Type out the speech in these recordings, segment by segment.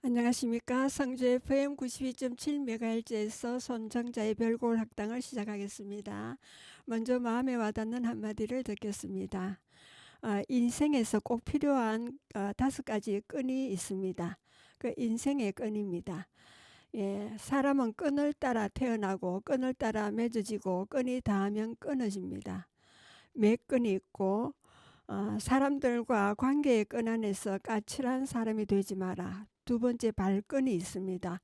안녕하십니까. 성주 FM 92.7MHz에서 손정자의 별골 학당을 시작하겠습니다. 먼저 마음에 와닿는 한마디를 듣겠습니다. 인생에서 꼭 필요한 5가지 끈이 있습니다. 그 인생의 끈입니다. 사람은 끈을 따라 태어나고 끈을 따라 맺어지고 끈이 닿으면 끊어집니다. 매끈이 있고 사람들과 관계의 끈 안에서 까칠한 사람이 되지 마라. 두 번째, 발끈이 있습니다.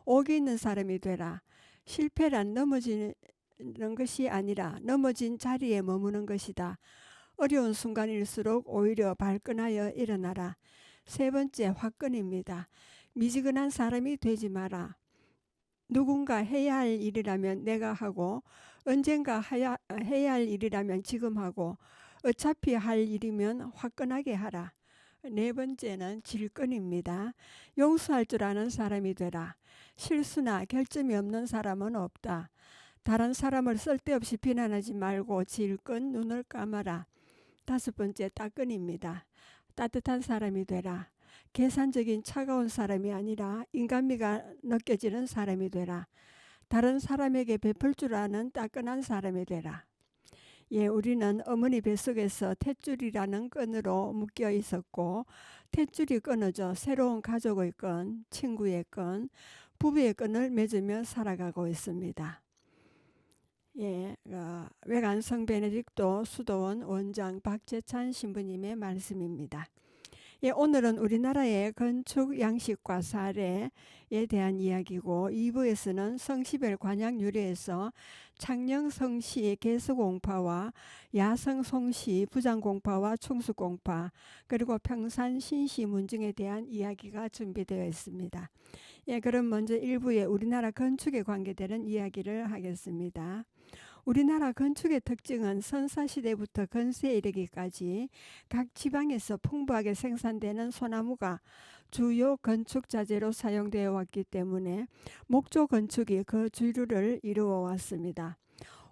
옥이 있는 사람이 되라. 실패란 넘어지는 것이 아니라 넘어진 자리에 머무는 것이다. 어려운 순간일수록 오히려 발끈하여 일어나라. 세 번째, 화끈입니다. 미지근한 사람이 되지 마라. 누군가 해야 할 일이라면 내가 하고, 언젠가 해야 할 일이라면 지금 하고, 어차피 할 일이면 화끈하게 하라. 네 번째는 질끈입니다. 용서할 줄 아는 사람이 되라. 실수나 결점이 없는 사람은 없다. 다른 사람을 쓸데없이 비난하지 말고 질끈 눈을 감아라. 다섯 번째, 따끈입니다. 따뜻한 사람이 되라. 계산적인 차가운 사람이 아니라 인간미가 느껴지는 사람이 되라. 다른 사람에게 베풀 줄 아는 따끈한 사람이 되라. 우리는 어머니 뱃속에서 탯줄이라는 끈으로 묶여 있었고, 탯줄이 끊어져 새로운 가족의 끈, 친구의 끈, 부부의 끈을 맺으며 살아가고 있습니다. 외관성 베네딕토 수도원 원장 박재찬 신부님의 말씀입니다. 오늘은 우리나라의 건축 양식과 사례에 대한 이야기고, 2부에서는 성시별 관약 유래에서 창녕 성시 개수공파와 야성 송시 부장공파와 충수공파, 그리고 평산 신시 문중에 대한 이야기가 준비되어 있습니다. 그럼 먼저 1부에 우리나라 건축에 관계되는 이야기를 하겠습니다. 우리나라 건축의 특징은 선사시대부터 근세에 이르기까지 각 지방에서 풍부하게 생산되는 소나무가 주요 건축 자재로 사용되어 왔기 때문에 목조 건축이 그 주류를 이루어 왔습니다.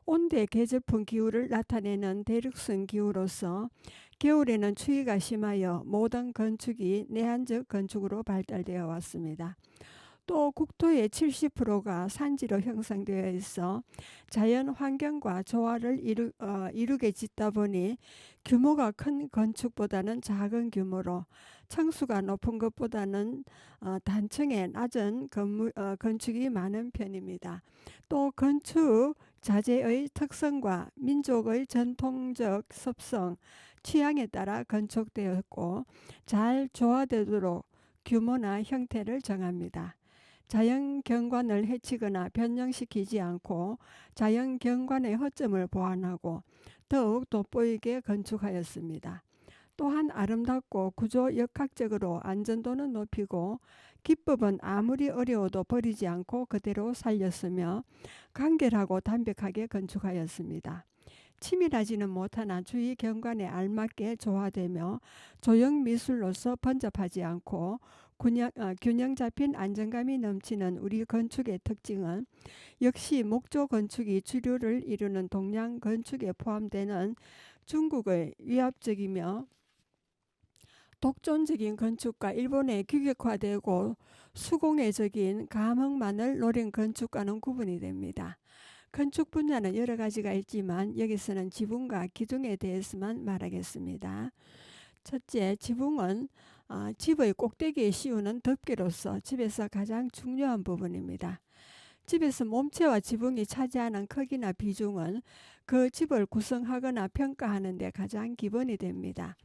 온대 계절풍 기후를 나타내는 대륙성 기후로서 겨울에는 추위가 심하여 모든 건축이 내한적 건축으로 발달되어 왔습니다. 또 국토의 70%가 산지로 형성되어 있어 자연 환경과 조화를 이루게 짓다 보니 규모가 큰 건축보다는 작은 규모로, 층수가 높은 것보다는 단층의 낮은 건축이 많은 편입니다. 또 건축 자재의 특성과 민족의 전통적 습성, 취향에 따라 건축되었고 잘 조화되도록 규모나 형태를 정합니다. 자연 경관을 해치거나 변형시키지 않고 자연 경관의 허점을 보완하고 더욱 돋보이게 건축하였습니다. 또한 아름답고 구조 역학적으로 안전도는 높이고 기법은 아무리 어려워도 버리지 않고 그대로 살렸으며 간결하고 담백하게 건축하였습니다. 치밀하지는 못하나 주위 경관에 알맞게 조화되며 조형 미술로서 번잡하지 않고 균형 잡힌 안정감이 넘치는 우리 건축의 특징은 역시 목조 건축이 주류를 이루는 동양 건축에 포함되는 중국의 위압적이며 독존적인 건축과 일본의 규격화되고 수공예적인 감흥만을 노린 건축과는 구분이 됩니다. 건축 분야는 여러 가지가 있지만 여기서는 지붕과 기둥에 대해서만 말하겠습니다. 첫째, 지붕은 집의 꼭대기에 씌우는 덮개로서 집에서 가장 중요한 부분입니다. 집에서 몸체와 지붕이 차지하는 크기나 비중은 그 집을 구성하거나 평가하는 데 가장 기본이 됩니다.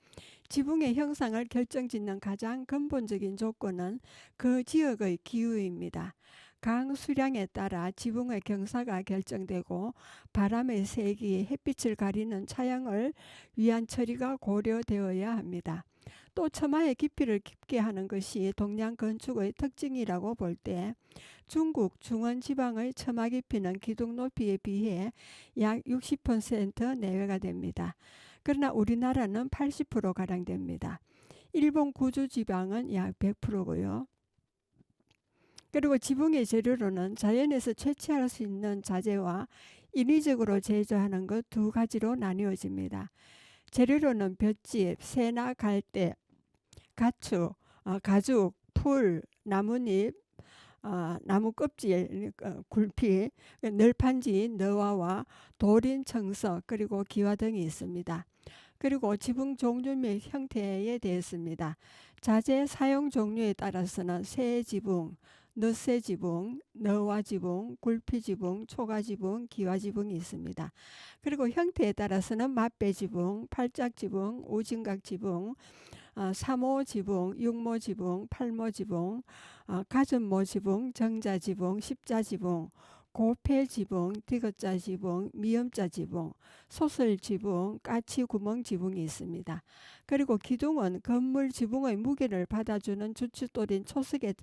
지붕의 형상을 결정짓는 가장 근본적인 조건은 그 지역의 기후입니다. 강 수량에 따라 지붕의 경사가 결정되고 바람의 세기, 햇빛을 가리는 차양을 위한 처리가 고려되어야 합니다. 또 처마의 깊이를 깊게 하는 것이 동양 건축의 특징이라고 볼 때 중국 중원지방의 처마 깊이는 기둥 높이에 비해 약 60% 내외가 됩니다. 그러나 우리나라는 80%가량 됩니다. 일본 구주지방은 약 100%고요. 그리고 지붕의 재료로는 자연에서 채취할 수 있는 자재와 인위적으로 제조하는 것 두 가지로 나뉘어집니다. 재료로는 볏짚, 새나 갈대, 가축, 가죽, 풀, 나뭇잎, 나무 껍질, 굴피, 널판지, 너와와 돌인, 청석, 그리고 기와 등이 있습니다. 그리고 지붕 종류 및 형태에 대해서입니다. 자재 사용 종류에 따라서는 새 지붕, 너새 지붕, 너와 지붕, 굴피 지붕, 초가 지붕, 기와 지붕이 있습니다. 그리고 형태에 따라서는 맞배 지붕, 팔짝 지붕, 오징각 지붕, 삼모 지붕, 육모 지붕, 팔모 지붕, 가전모 지붕, 정자 지붕, 십자 지붕, 고패 지붕, 디귿자 지붕, 미음자 지붕, 소설 지붕, 까치 구멍 지붕이 있습니다. 그리고 기둥은 건물 지붕의 무게를 받아주는 주춧돌인 초석에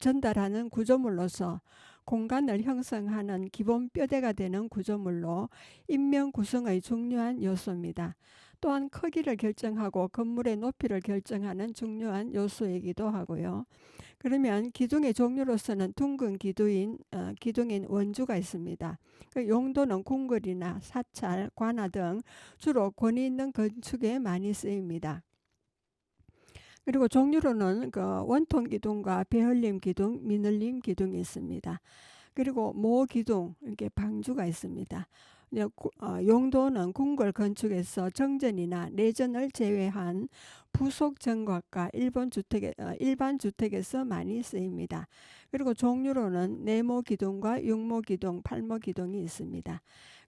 전달하는 구조물로서 공간을 형성하는 기본 뼈대가 되는 구조물로 인명 구성의 중요한 요소입니다. 또한 크기를 결정하고 건물의 높이를 결정하는 중요한 요소이기도 하고요. 그러면 기둥의 종류로서는 둥근 기둥인 원주가 있습니다. 그 용도는 궁궐이나 사찰, 관아 등 주로 권위 있는 건축에 많이 쓰입니다. 그리고 종류로는 원통 기둥과 배흘림 기둥, 미늘림 기둥이 있습니다. 그리고 모 기둥, 이렇게 방주가 있습니다. 용도는 궁궐 건축에서 정전이나 내전을 제외한 부속 정곽과 일반 주택에서 많이 쓰입니다. 그리고 종류로는 네모 기둥과 육모 기둥, 팔모 기둥이 있습니다.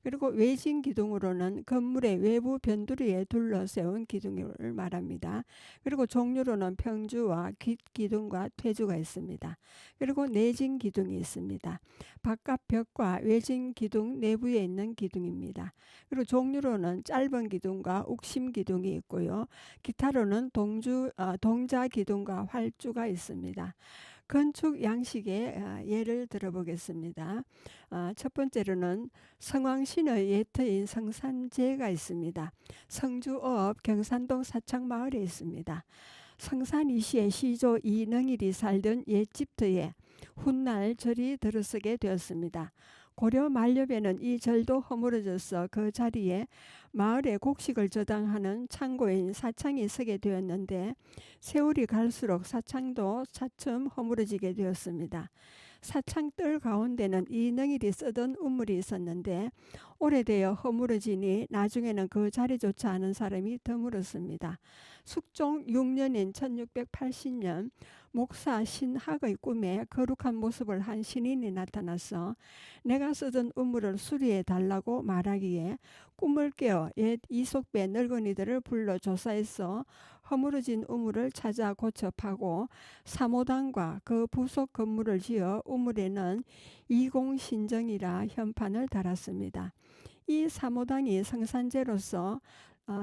그리고 외진 기둥으로는 건물의 외부 변두리에 둘러세운 기둥을 말합니다. 그리고 종류로는 평주와 귓기둥과 퇴주가 있습니다. 그리고 내진 기둥이 있습니다. 바깥 벽과 외진 기둥 내부에 있는 기둥입니다. 그리고 종류로는 짧은 기둥과 욱심 기둥이 있고요. 기타로는 동자 기둥과 활주가 있습니다. 건축 양식의 예를 들어보겠습니다. 첫 번째로는 성왕신의 예터인 성산제가 있습니다. 성주읍 경산동 사창마을에 있습니다. 성산 이시의 시조 이능일이 살던 옛집터에 훗날 절이 들어서게 되었습니다. 고려 만렵에는 이 절도 허물어져서 그 자리에 마을의 곡식을 저장하는 창고인 사창이 서게 되었는데 세월이 갈수록 사창도 차츰 허물어지게 되었습니다. 사창 뜰 가운데는 이능일이 쓰던 우물이 있었는데 오래되어 허물어지니 나중에는 그 자리조차 아는 사람이 드물었습니다. 숙종 6년인 1680년 목사 신학의 꿈에 거룩한 모습을 한 신인이 나타나서 내가 쓰던 우물을 수리해 달라고 말하기에 꿈을 깨어 옛 이속배 늙은이들을 불러 조사해서 허물어진 우물을 찾아 고쳐 파고 사모당과 그 부속 건물을 지어 우물에는 이공신정이라 현판을 달았습니다. 이 사모당이 성산제로서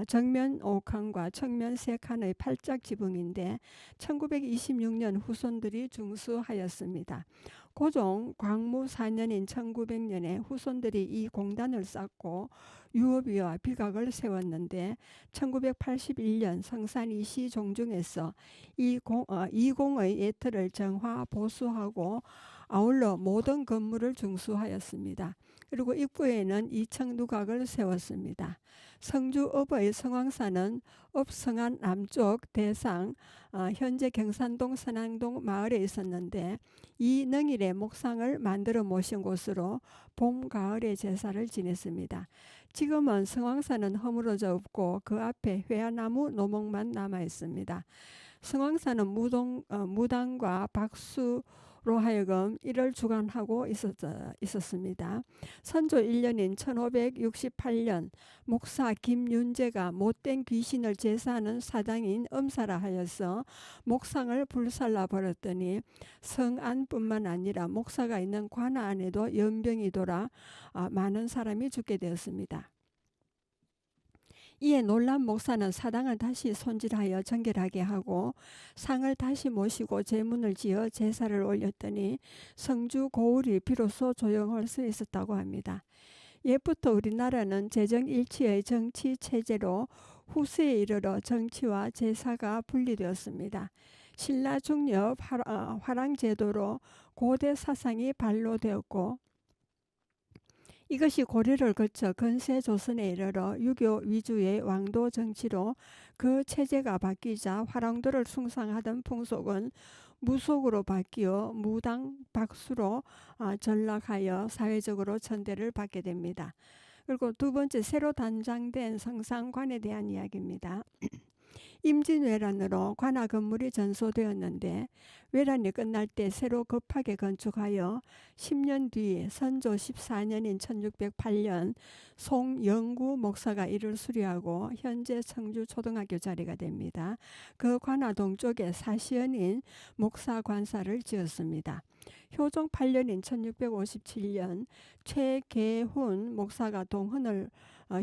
정면 5칸과 측면 3칸의 팔짝 지붕인데 1926년 후손들이 중수하였습니다. 고종 광무 4년인 1900년에 후손들이 이 공단을 쌓고 유업위와 비각을 세웠는데 1981년 성산 이시 종중에서 이공의 예틀을 정화 보수하고 아울러 모든 건물을 중수하였습니다. 그리고 입구에는 2층 누각을 세웠습니다. 성주읍의 성황사는 읍성안 남쪽 대상 현재 경산동 선앙동 마을에 있었는데 이 능일의 목상을 만들어 모신 곳으로 봄, 가을에 제사를 지냈습니다. 지금은 성황사는 허물어져 없고 그 앞에 회화나무 노목만 남아 있습니다. 성황사는 무당과 박수로 하여금 이를 주관하고 있었습니다. 선조 1년인 1568년 목사 김윤재가 못된 귀신을 제사하는 사당인 엄사라 하여서 목상을 불살라 버렸더니 성안뿐만 아니라 목사가 있는 관아 안에도 연병이 돌아 많은 사람이 죽게 되었습니다. 이에 놀란 목사는 사당을 다시 손질하여 정결하게 하고 상을 다시 모시고 제문을 지어 제사를 올렸더니 성주 고을이 비로소 조용할 수 있었다고 합니다. 옛부터 우리나라는 재정일치의 정치 체제로 후세에 이르러 정치와 제사가 분리되었습니다. 신라 중엽 화랑제도로 고대 사상이 반로되었고 이것이 고려를 거쳐 근세 조선에 이르러 유교 위주의 왕도 정치로 그 체제가 바뀌자 화랑도를 숭상하던 풍속은 무속으로 바뀌어 무당 박수로 전락하여 사회적으로 천대를 받게 됩니다. 그리고 두 번째, 새로 단장된 성상관에 대한 이야기입니다. 임진왜란으로 관아 건물이 전소되었는데 왜란이 끝날 때 새로 급하게 건축하여 10년 뒤 선조 14년인 1608년 송영구 목사가 이를 수리하고 현재 청주 초등학교 자리가 됩니다. 그 관아 동쪽에 사시연인 목사관사를 지었습니다. 효종 8년인 1657년 최계훈 목사가 동헌을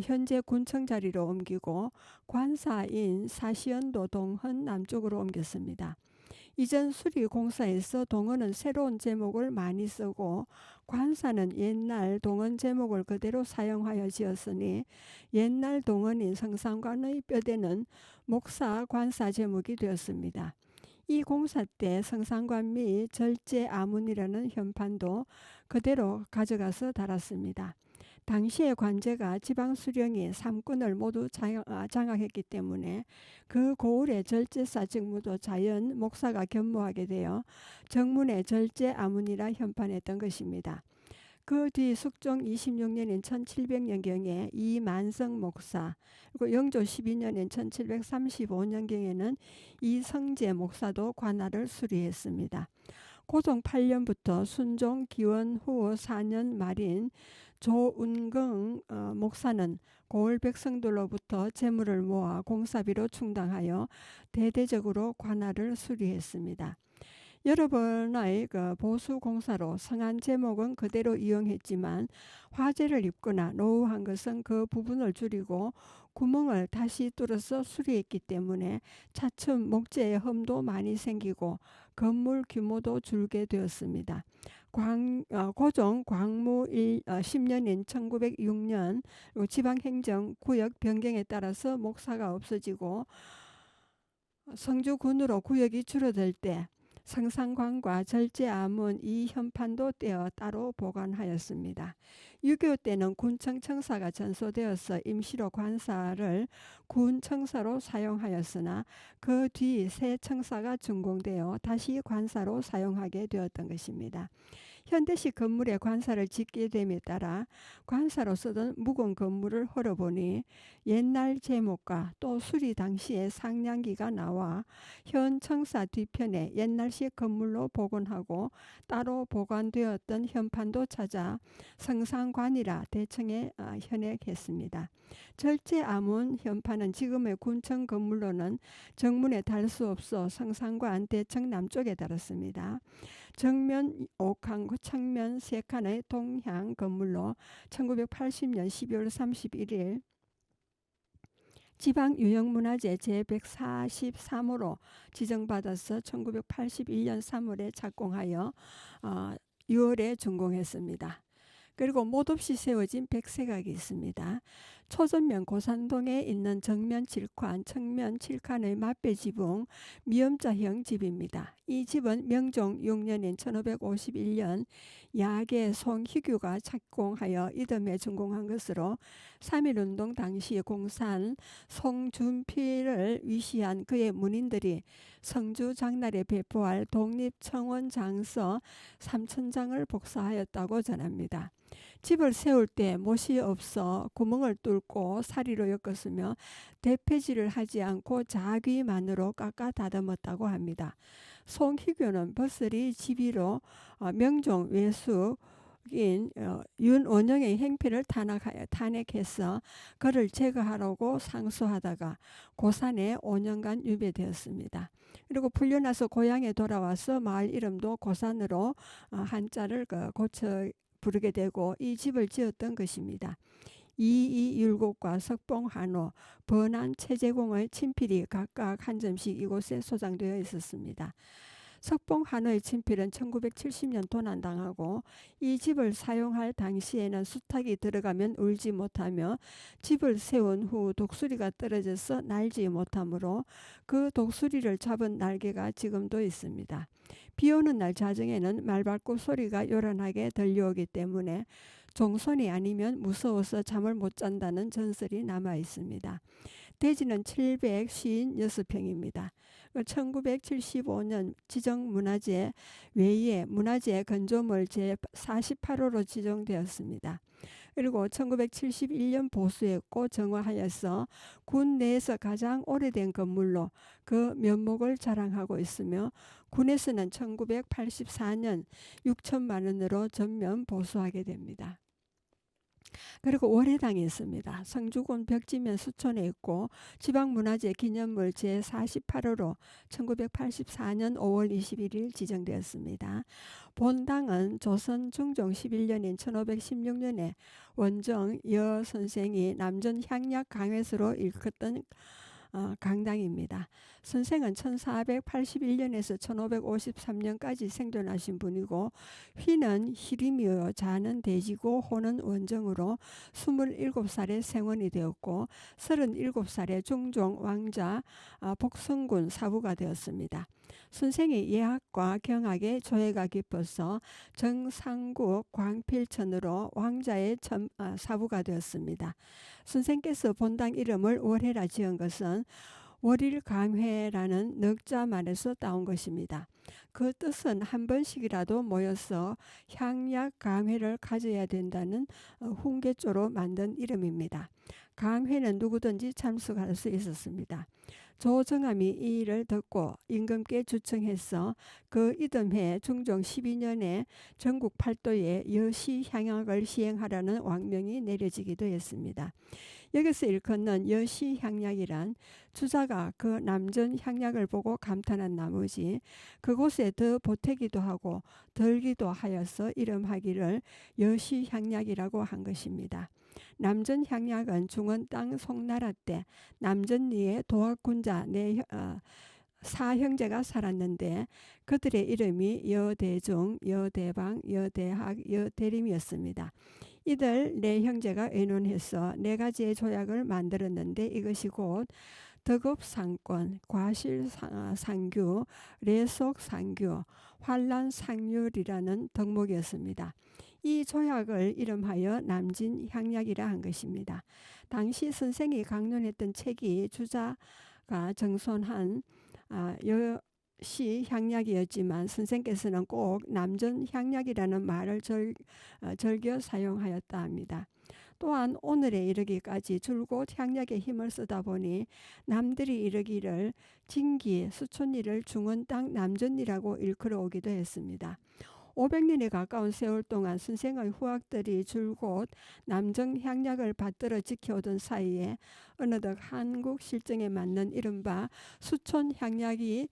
현재 군청 자리로 옮기고 관사인 사시연도 동헌 남쪽으로 옮겼습니다. 이전 수리공사에서 동헌은 새로운 제목을 많이 쓰고 관사는 옛날 동헌 제목을 그대로 사용하여 지었으니 옛날 동헌인 성상관의 뼈대는 목사 관사 제목이 되었습니다. 이 공사 때 성상관 및 절제 아문이라는 현판도 그대로 가져가서 달았습니다. 당시의 관제가 지방수령이 삼군을 모두 장악했기 때문에 그 고을의 절제사 직무도 자연 목사가 겸무하게 되어 정문의 절제 아문이라 현판했던 것입니다. 그 뒤 숙종 26년인 1700년경에 이만성 목사, 그리고 영조 12년인 1735년경에는 이성재 목사도 관할을 수리했습니다. 고종 8년부터 순종 기원 후 4년 말인 조운경 목사는 고을 백성들로부터 재물을 모아 공사비로 충당하여 대대적으로 관할을 수리했습니다. 여러 번의 보수 공사로 성한 제목은 그대로 이용했지만 화재를 입거나 노후한 것은 그 부분을 줄이고 구멍을 다시 뚫어서 수리했기 때문에 차츰 목재의 흠도 많이 생기고 건물 규모도 줄게 되었습니다. 고종 광무 10년인 1906년 지방행정 구역 변경에 따라서 목사가 없어지고 성주군으로 구역이 줄어들 때 성상관과 절제아문 이 현판도 떼어 따로 보관하였습니다. 6.25 때는 군청청사가 전소되어서 임시로 관사를 군청사로 사용하였으나 그 뒤 새 청사가 준공되어 다시 관사로 사용하게 되었던 것입니다. 현대식 건물에 관사를 짓게 됨에 따라 관사로 쓰던 묵은 건물을 헐어보니 옛날 제목과 또 수리 당시의 상량기가 나와 현 청사 뒤편에 옛날식 건물로 복원하고 따로 보관되었던 현판도 찾아 성상관이라 대청에 현액했습니다. 절제아문 현판은 지금의 군청 건물로는 정문에 달 수 없어 성상관 대청 남쪽에 달았습니다. 정면 5칸, 측면 3칸의 동향 건물로 1980년 12월 31일 지방유형문화재 제143호로 지정받아서 1981년 3월에 착공하여 6월에 준공했습니다. 그리고 못없이 세워진 백색각이 있습니다. 초전면 고산동에 있는 정면 7칸, 측면 7칸의 맞배 지붕 미음자형 집입니다. 이 집은 명종 6년인 1551년 야계 송희규가 착공하여 이듬해 준공한 것으로 3.1운동 당시 공산 송준필을 위시한 그의 문인들이 성주 장날에 배포할 독립청원장서 3,000장을 복사하였다고 전합니다. 집을 세울 때 못이 없어 구멍을 뚫고 사리로 엮었으며 대패질을 하지 않고 자귀만으로 깎아 다듬었다고 합니다. 송희교는 버슬이 지비로 명종 외숙인 윤원영의 행패를 탄핵해서 그를 제거하라고 상소하다가 고산에 5년간 유배되었습니다. 그리고 풀려나서 고향에 돌아와서 마을 이름도 고산으로 한자를 고쳐 부르게 되고 이 집을 지었던 것입니다. 이이율곡과 석봉한호, 번안 최재공의 친필이 각각 한 점씩 이곳에 소장되어 있었습니다. 석봉한호의 친필은 1970년 도난당하고 이 집을 사용할 당시에는 수탉이 들어가면 울지 못하며 집을 세운 후 독수리가 떨어져서 날지 못하므로 그 독수리를 잡은 날개가 지금도 있습니다. 비오는 날 자정에는 말발굽 소리가 요란하게 들려오기 때문에 종손이 아니면 무서워서 잠을 못 잔다는 전설이 남아 있습니다. 대지는 756평입니다. 1975년 지정문화재 외에 문화재 건조물 제48호로 지정되었습니다. 그리고 1971년 보수했고 정화하여서 군 내에서 가장 오래된 건물로 그 면목을 자랑하고 있으며 군에서는 1984년 6천만 원으로 전면 보수하게 됩니다. 그리고 월해당이 있습니다. 성주군 벽지면 수촌에 있고 지방문화재 기념물 제48호로 1984년 5월 21일 지정되었습니다. 본당은 조선 중종 11년인 1516년에 원정 여 선생이 남전 향약 강회수로 일컫던 강당입니다. 선생은 1481년에서 1553년까지 생존하신 분이고 휘는 희림이요 자는 돼지고 호는 원정으로 27살에 생원이 되었고 37살에 중종 왕자 복성군 사부가 되었습니다. 선생이 예학과 경학에 조예가 깊어서 정상국 광필천으로 왕자의 사부가 되었습니다. 선생께서 본당 이름을 월해라 지은 것은 월일강회라는 넉자 말에서 따온 것입니다. 그 뜻은 한 번씩이라도 모여서 향약 강회를 가져야 된다는 훈계조로 만든 이름입니다. 강회는 누구든지 참석할 수 있었습니다. 조정암이 이 일을 듣고 임금께 주청해서 그 이듬해 중종 12년에 전국 팔도에 여시향약을 시행하라는 왕명이 내려지기도 했습니다. 여기서 일컫는 여시향약이란 주자가 그 남전 향약을 보고 감탄한 나머지 그곳에 더 보태기도 하고 덜기도 하여서 이름하기를 여시향약이라고 한 것입니다. 남전 향약은 중원 땅 송나라 때 남전리에 도학군자 사형제가 살았는데 그들의 이름이 여대중, 여대방, 여대학, 여대림이었습니다. 이들 네 형제가 의논해서 네 가지의 조약을 만들었는데 이것이 곧 덕업상권, 과실상규, 레속상규, 환란상률이라는 덕목이었습니다. 이 조약을 이름하여 남진향약이라 한 것입니다. 당시 선생이 강론했던 책이 주자가 정손한 여시향약이었지만 선생께서는 꼭 남전향약이라는 말을 즐겨 사용하였다 합니다. 또한 오늘에 이르기까지 줄곧 향약에 힘을 쓰다 보니 남들이 이르기를 진기, 수촌리를 중원 땅 남전리라고 일컬어 오기도 했습니다. 500년에 가까운 세월 동안 선생의 후학들이 줄곧 남정향약을 받들어 지켜오던 사이에 어느덧 한국 실정에 맞는 이른바 수촌향약이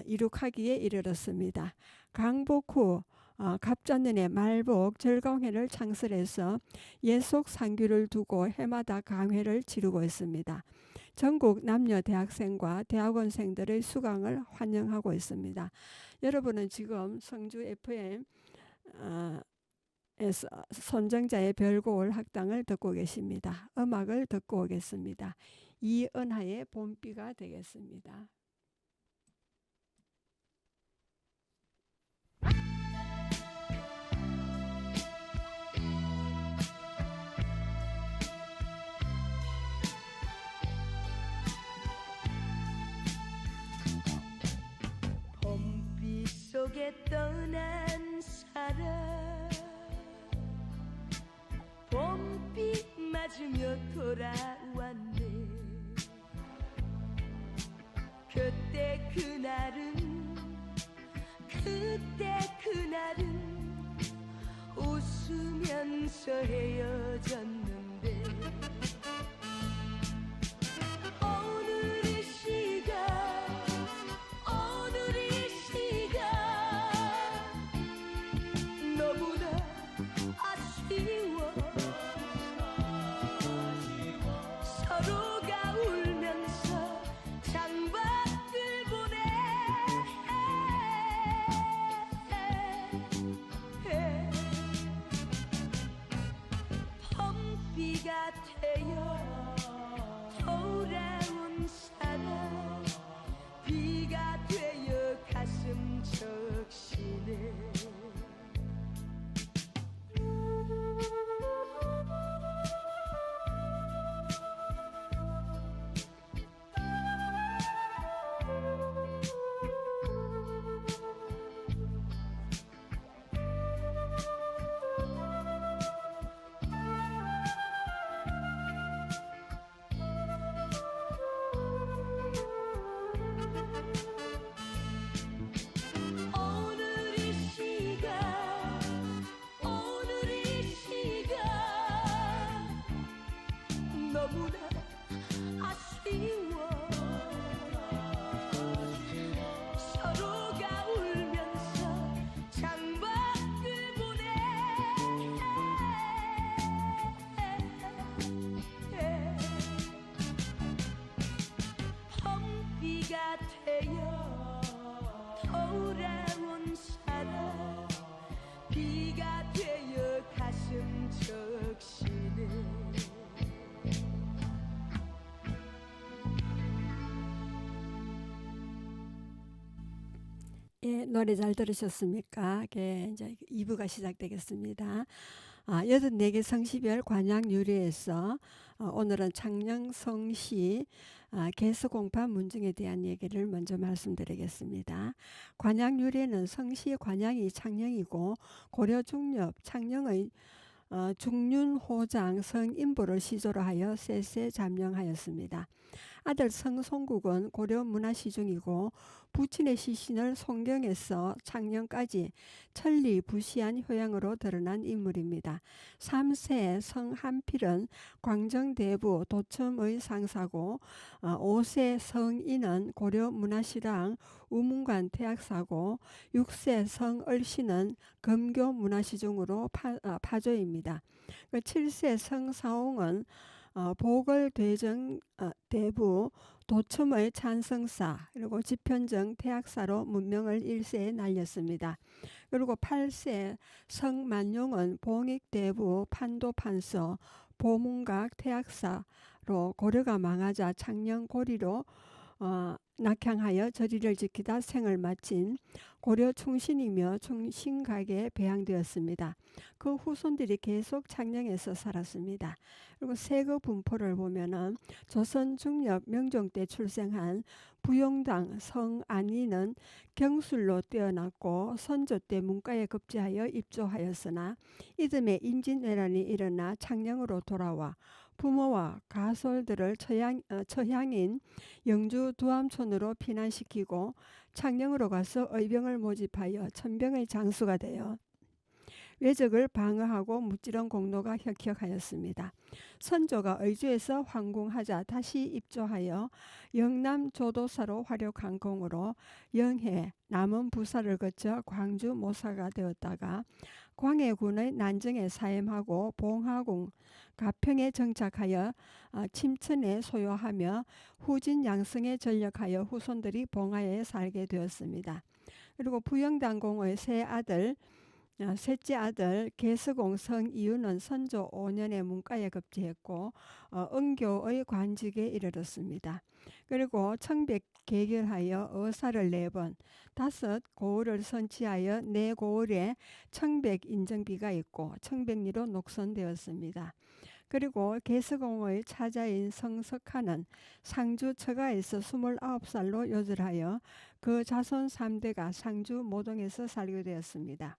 이룩하기에 이르렀습니다. 강복 후 갑자년에 말복 절강회를 창설해서 예속 상규를 두고 해마다 강회를 치르고 있습니다. 전국 남녀 대학생과 대학원생들의 수강을 환영하고 있습니다. 여러분은 지금 성주 FM 에서 손정자의 별고을 학당을 듣고 계십니다. 음악을 듣고 오겠습니다. 이은하의 봄비가 되겠습니다. 속에 떠난 사람 봄비 맞으며 돌아왔네. 그때 그날은 웃으면서 헤어졌는데 서로가 울면서 창밖을 보내. 네, 노래 잘 들으셨습니까? 이제 2부가 시작되겠습니다. 84개 성시별 관양 유래에서 오늘은 창녕 성시 개수공파 문중에 대한 얘기를 먼저 말씀드리겠습니다. 관양 유래는 성시 관양이 창녕이고 고려 중엽 창녕의 중륜호장 성인보를 시조로 하여 쎄쎄 잠령하였습니다. 아들 성송국은 고려 문화시중이고 부친의 시신을 송경에서 창녕까지 천리부시한 효양으로 드러난 인물입니다. 3세 성한필은 광정대부 도첨의 상사고 5세 성인은 고려 문화시랑 우문관 태학사고 6세 성얼씨는 금교 문화시중으로 파조입니다. 7세 성사홍은 보궐대정 대부 도첨의 찬성사 그리고 지편정 태학사로 문명을 일세에 날렸습니다. 그리고 8세 성만용은 봉익대부 판도판서 보문각 태학사로 고려가 망하자 창녕고리로 낙향하여 저리를 지키다 생을 마친 고려 충신이며 충신각에 배양되었습니다. 그 후손들이 계속 창녕에서 살았습니다. 그리고 세거 분포를 보면은 조선 중엽 명종 때 출생한 부용당 성안이는 경술로 뛰어났고 선조 때 문과에 급제하여 입조하였으나 이듬해 임진왜란이 일어나 창녕으로 돌아와 부모와 가솔들을 처향인 영주 두암촌으로 피난시키고 창녕으로 가서 의병을 모집하여 천병의 장수가 되어 외적을 방어하고 무찌른 공로가 혁혁하였습니다. 선조가 의주에서 황궁하자 다시 입조하여 영남 조도사로 활약한 공으로 영해 남은 부사를 거쳐 광주 모사가 되었다가 광해군의 난정에 사임하고 봉하궁 가평에 정착하여 침천에 소요하며 후진 양성에 전역하여 후손들이 봉하에 살게 되었습니다. 그리고 부영당공의 셋째 아들 개수공 성이유는 선조 5년에 문과에 급제했고 은교의 관직에 이르렀습니다. 그리고 청백 개결하여 어사를 4번, 5 고을을 선치하여 4 고을에 청백 인정비가 있고 청백리로 녹선되었습니다. 그리고 개수공의 차자인 성석하는 상주 처가에서 29살로 요절하여 그 자손 3대가 상주 모동에서 살게 되었습니다.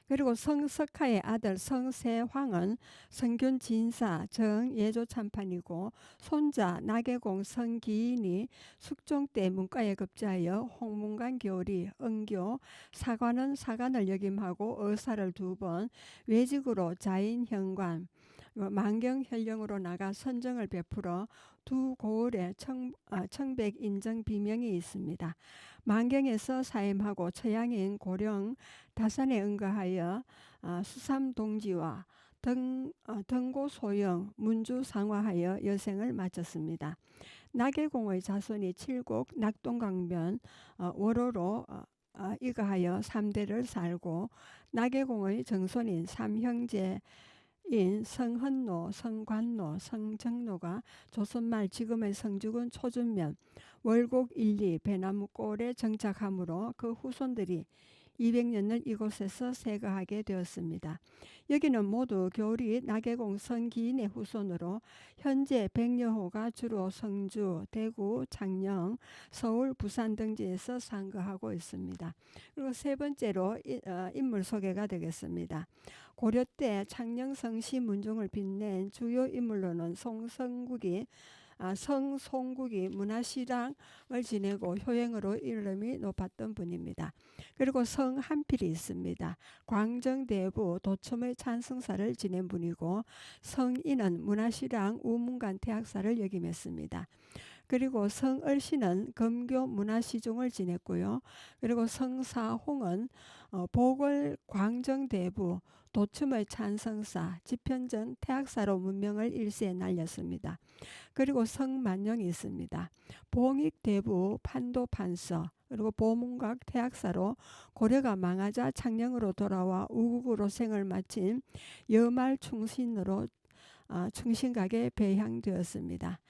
그리고 성석하의 아들 성세황은 성균 진사 정예조 참판이고 손자 나계공 성기인이 숙종 때 문과에 급제하여 홍문관 교리 은교 사관은 사관을 역임하고 의사를 2번 외직으로 자인현관 만경현령으로 나가 선정을 베풀어 2 고을에 청백 인정 비명이 있습니다. 만경에서 사임하고 처양인 고령 다산에 응거하여 수삼동지와 등고소영 문주상화하여 여생을 마쳤습니다. 나계공의 자손이 칠곡 낙동강변 월호로 이거하여 3대를 살고 나계공의 정손인 3형제인 성헌노, 성관노, 성정노가 조선말 지금의 성주군 초준면 월곡 1, 2 배나무골에 정착하므로 그 후손들이 200년을 이곳에서 세거하게 되었습니다. 여기는 모두 교리 나계공 성기인의 후손으로 현재 백여호가 주로 성주, 대구, 창녕, 서울, 부산 등지에서 상거하고 있습니다. 그리고 3번째로 인물 소개가 되겠습니다. 고려 때 창녕 성시 문중을 빛낸 주요 인물로는 성송국이 문화시장을 지내고 효행으로 이름이 높았던 분입니다. 그리고 성한필이 있습니다. 광정대부 도첨의 찬성사를 지낸 분이고 성인은 문화시랑 우문관 태학사를 역임했습니다. 그리고 성얼씨는 금교 문화시중을 지냈고요. 그리고 성사홍은 보궐 광정대부 도첨의 찬성사, 지편전 태학사로 문명을 일세에 날렸습니다. 그리고 성만용이 있습니다. 봉익대부 판도판서 그리고 보문각 태학사로 고려가 망하자 창녕으로 돌아와 우국으로 생을 마친 여말 충신으로 충신각에 배향되었습니다.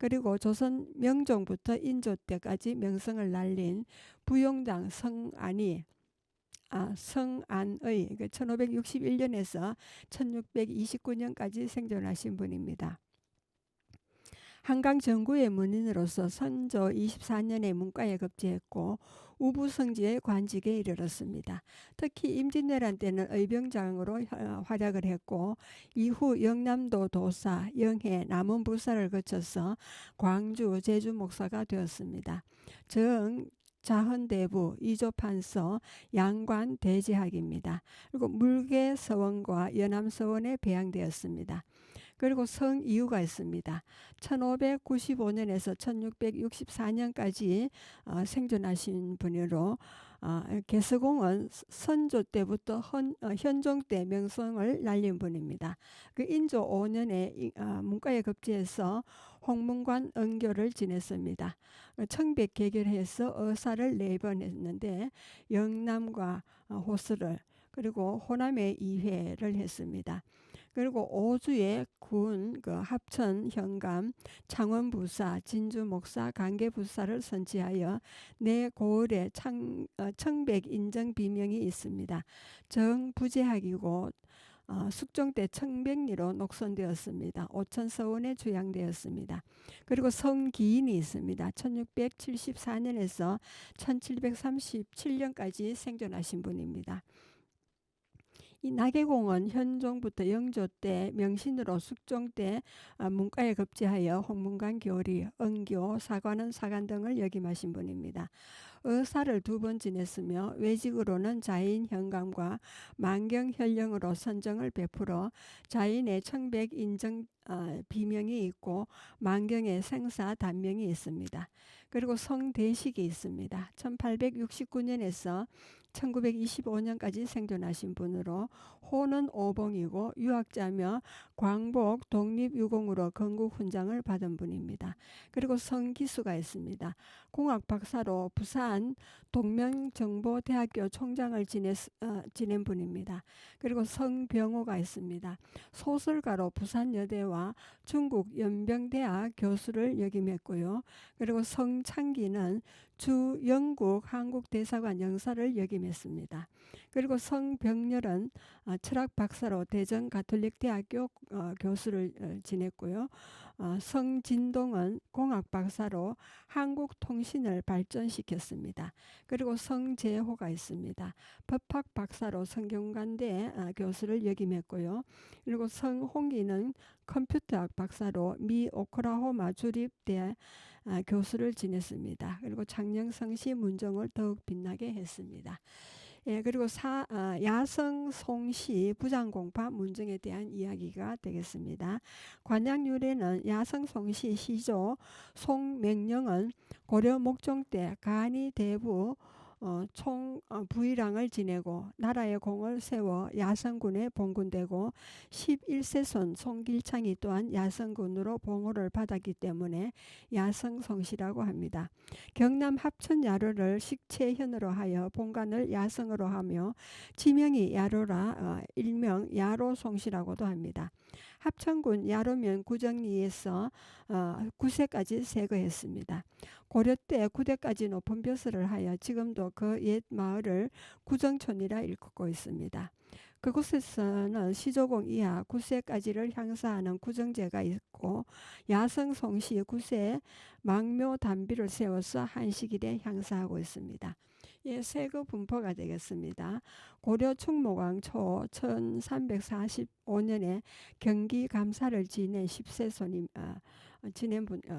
그리고 조선 명종부터 인조 때까지 명성을 날린 부용장 성안의 1561년에서 1629년까지 생존하신 분입니다. 한강 정구의 문인으로서 선조 24년에 문과에 급제했고 우부성지의 관직에 이르렀습니다. 특히 임진왜란 때는 의병장으로 활약을 했고 이후 영남도 도사, 영해, 남원부사를 거쳐서 광주, 제주 목사가 되었습니다. 자헌대부, 이조판서, 양관, 대제학입니다. 그리고 물개서원과 연암서원에 배양되었습니다. 그리고 성이유가 있습니다. 1595년에서 1664년까지 생존하신 분으로 개서공은 선조 때부터 현종 때 명성을 날린 분입니다. 그 인조 5년에 문과에 급제해서 홍문관 은교를 지냈습니다. 청백 개결해서 의사를 4번 했는데 영남과 호수를 그리고 호남에 2회를 했습니다. 그리고 오주의 군, 합천, 현감, 창원부사, 진주목사, 강계부사를 선지하여 내고을에 청백 인정 비명이 있습니다. 정부제학이고 숙종 때 청백리로 녹선되었습니다. 오천서원에 주양되었습니다. 그리고 성기인이 있습니다. 1674년에서 1737년까지 생존하신 분입니다. 이 나계공은 현종부터 영조 때 명신으로 숙종 때 문과에 급제하여 홍문관 교리, 은교, 사관원 사관 등을 역임하신 분입니다. 의사를 2번 지냈으며 외직으로는 자인 현감과 만경 현령으로 선정을 베풀어 자인의 청백 인정 비명이 있고 만경의 생사 단명이 있습니다. 그리고 성대식이 있습니다. 1869년에서 1925년까지 생존하신 분으로 호는 오봉이고 유학자며 광복 독립유공으로 건국훈장을 받은 분입니다. 그리고 성기수가 있습니다. 공학 박사로 부산 동명정보대학교 총장을 지낸 분입니다. 그리고 성병호가 있습니다. 소설가로 부산여대와 중국 연병대학 교수를 역임했고요. 그리고 성창기는 주 영국 한국대사관 영사를 역임했습니다. 그리고 성병렬은 철학 박사로 대전 가톨릭대학교 교수를 지냈고요. 성진동은 공학 박사로 한국 통신을 발전시켰습니다. 그리고 성재호가 있습니다. 법학 박사로 성균관대 교수를 역임했고요. 그리고 성홍기는 컴퓨터학 박사로 미 오클라호마 주립대 교수를 지냈습니다. 그리고 창녕성시 문정을 더욱 빛나게 했습니다. 예, 그리고 야성 송시 부장공파 문정에 대한 이야기가 되겠습니다. 관약 유래는 야성 송시 시조 송맹령은 고려 목종 때 간이 대부 총 부의랑을 지내고 나라의 공을 세워 야성군에 봉군되고 11세손 송길창이 또한 야성군으로 봉호를 받았기 때문에 야성성시라고 합니다. 경남 합천야로를 식채현으로 하여 본관을 야성으로 하며 지명이 야로라 일명 야로송시라고도 합니다. 합천군 야로면 구정리에서 9세까지 세거했습니다. 고려 때 9대까지 높은 벼슬을 하여 지금도 그 옛 마을을 구정촌이라 일컫고 있습니다. 그곳에서는 시조공 이하 9세까지를 향사하는 구정제가 있고 야성송시 9세 망묘 단비를 세워서 한식일에 향사하고 있습니다. 예, 세거 분포가 되겠습니다. 고려 충무광 초 1345년에 경기 감사를 지낸 10세손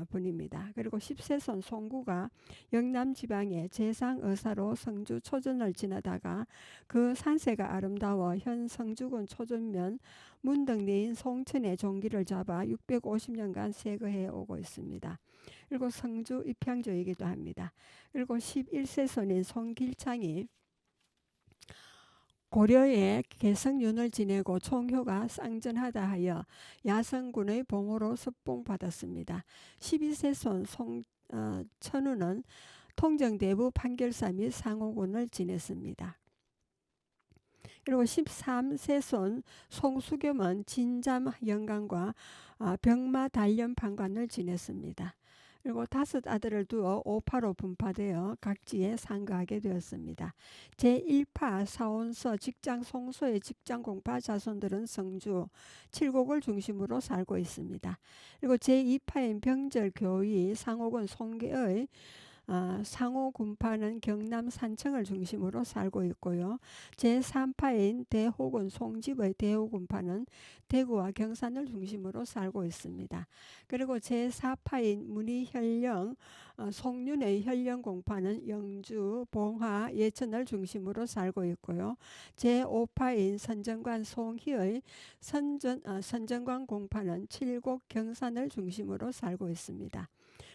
분입니다. 그리고 10세손 송구가 영남 지방의 재상의사로 성주 초전을 지나다가 그 산세가 아름다워 현 성주군 초전면 문덕리인 송천의 종기를 잡아 650년간 세거해 오고 있습니다. 그리고 성주 입향조이기도 합니다. 그리고 11세손인 송길창이 고려의 개성윤을 지내고 총효가 쌍전하다 하여 야성군의 봉호로 섭봉받았습니다. 12세손 송천우는 통정대부 판결사 및 상호군을 지냈습니다. 그리고 13세손 송수겸은 진잠 영감과 병마 단련 판관을 지냈습니다. 그리고 5 아들을 두어 5파로 분파되어 각지에 상거하게 되었습니다. 제1파 사원서 직장 송소의 직장공파 자손들은 성주, 칠곡을 중심으로 살고 있습니다. 그리고 제2파인 병절 교위 상옥은 송계의 상호군파는 경남 산청을 중심으로 살고 있고요. 제3파인 대호군 송집의 대호군파는 대구와 경산을 중심으로 살고 있습니다. 그리고 제4파인 문희현령 송윤의 현령공파는 영주, 봉화, 예천을 중심으로 살고 있고요. 제5파인 선정관 송희의 선정관 공파는 칠곡, 경산을 중심으로 살고 있습니다.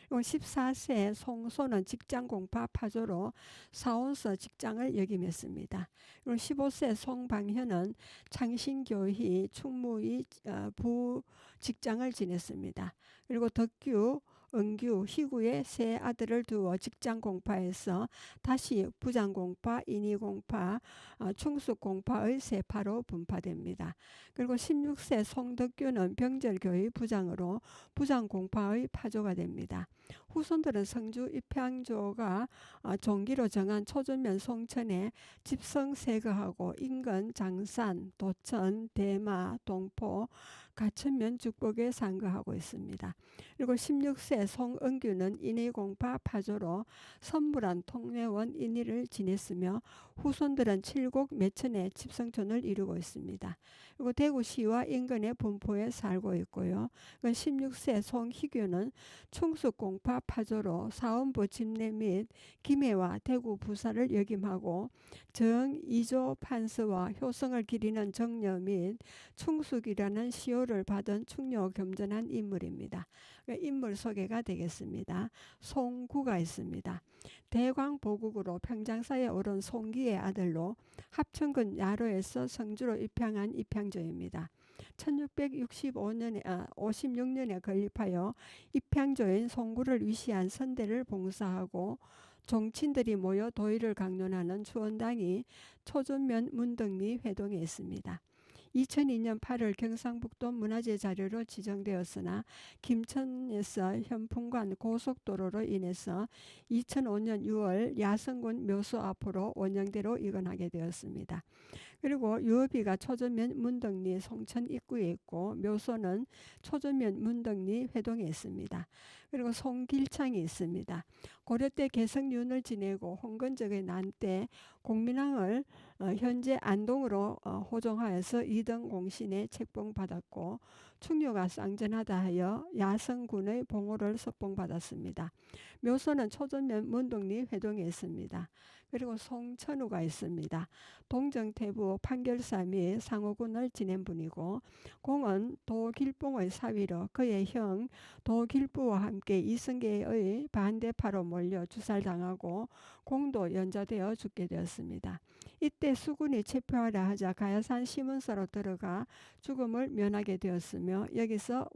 14세 송소는 직장공파 파조로 사원서 직장을 역임했습니다. 15세 송방현은 창신교희 충무위 부직장을 지냈습니다. 그리고 덕규, 은규, 희구의 세 아들을 두어 직장공파에서 다시 부장공파, 인의공파, 충숙공파의 세 파로 분파됩니다. 그리고 16세 송덕규는 병절교의 부장으로 부장공파의 파조가 됩니다. 후손들은 성주 입향조가 종기로 정한 초전면 송천에 집성 세거하고 인근, 장산, 도천, 대마, 동포, 가천면 죽복에 상거하고 있습니다. 그리고 16세 송은규는 인의공파 파조로 선불안 통례원 인의를 지냈으며 후손들은 칠곡 매천에 집성촌을 이루고 있습니다. 그리고 대구시와 인근의 분포에 살고 있고요. 16세 송희규는 충숙공파 파조로 사원부 집내 및 김해와 대구 부사를 역임하고 정이조 판서와 효성을 기리는 정려 및 충숙이라는 시호를 받은 충녀 겸손한 인물입니다. 인물 소개가 되겠습니다. 송구가 있습니다. 대광보국으로 평장사에 오른 송기의 아들로 합천군 야로에서 성주로 입향한 입향조입니다. 1656년에 건립하여 입향조인 송구를 위시한 선대를 봉사하고 종친들이 모여 도의를 강론하는 추원당이 초전면 문덕리 회동에 있습니다. 2002년 8월 경상북도 문화재 자료로 지정되었으나 김천에서 현풍관 고속도로로 인해서 2005년 6월 야성군 묘소 앞으로 원형대로 이관하게 되었습니다. 그리고 유업이가 초전면 문덕리 송천 입구에 있고 묘소는 초전면 문덕리 회동에 있습니다. 그리고 송길창이 있습니다. 고려 때 개성윤을 지내고 홍건적의 난 때 공민왕을 현재 안동으로 호종하여서 2등 공신에 책봉받았고 충녀가 쌍전하다 하여 야성군의 봉호를 석봉받았습니다. 묘소는 초전면 문덕리 회동에 있습니다. 그리고 송천우가 있습니다. 동정태부 판결사 및 상호군을 지낸 분이고 공은 도길봉의 사위로 그의 형 도길부와 함께 이승계의 반대파로 몰려 주살당하고 공도 연좌되어 죽게 되었습니다. 이때 수군이 체포하라 하자 가야산 시문서로 들어가 죽음을 면하게 되었으며 여기서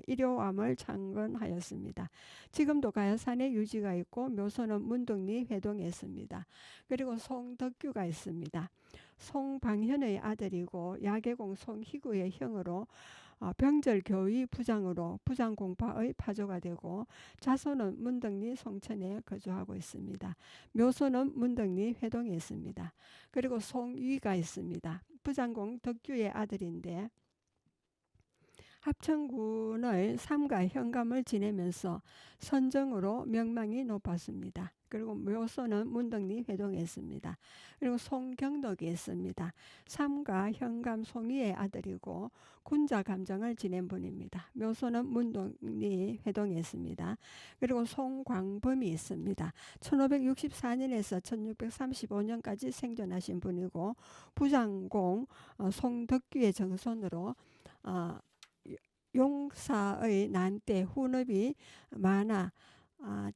일요암을 창건하였습니다. 지금도 가야산에 유지가 있고 묘소는 문덕리 회동에 있습니다. 그리고 송덕규가 있습니다. 송방현의 아들이고 야계공 송희구의 형으로 병절교위 부장으로 부장공파의 파조가 되고 자손은 문덕리 송천에 거주하고 있습니다. 묘소는 문덕리 회동에 있습니다. 그리고 송위가 있습니다. 부장공 덕규의 아들인데 합천군의 삼가 현감을 지내면서 선정으로 명망이 높았습니다. 그리고 묘소는 문덕리 회동에 있습니다. 그리고 송경덕이 있습니다. 삼가 현감 송위의 아들이고 군자 감정을 지낸 분입니다. 묘소는 문덕리 회동에 있습니다. 그리고 송광범이 있습니다. 1564년에서 1635년까지 생존하신 분이고 부장공 송덕규의 정손으로 용사의 난때 훈업이 많아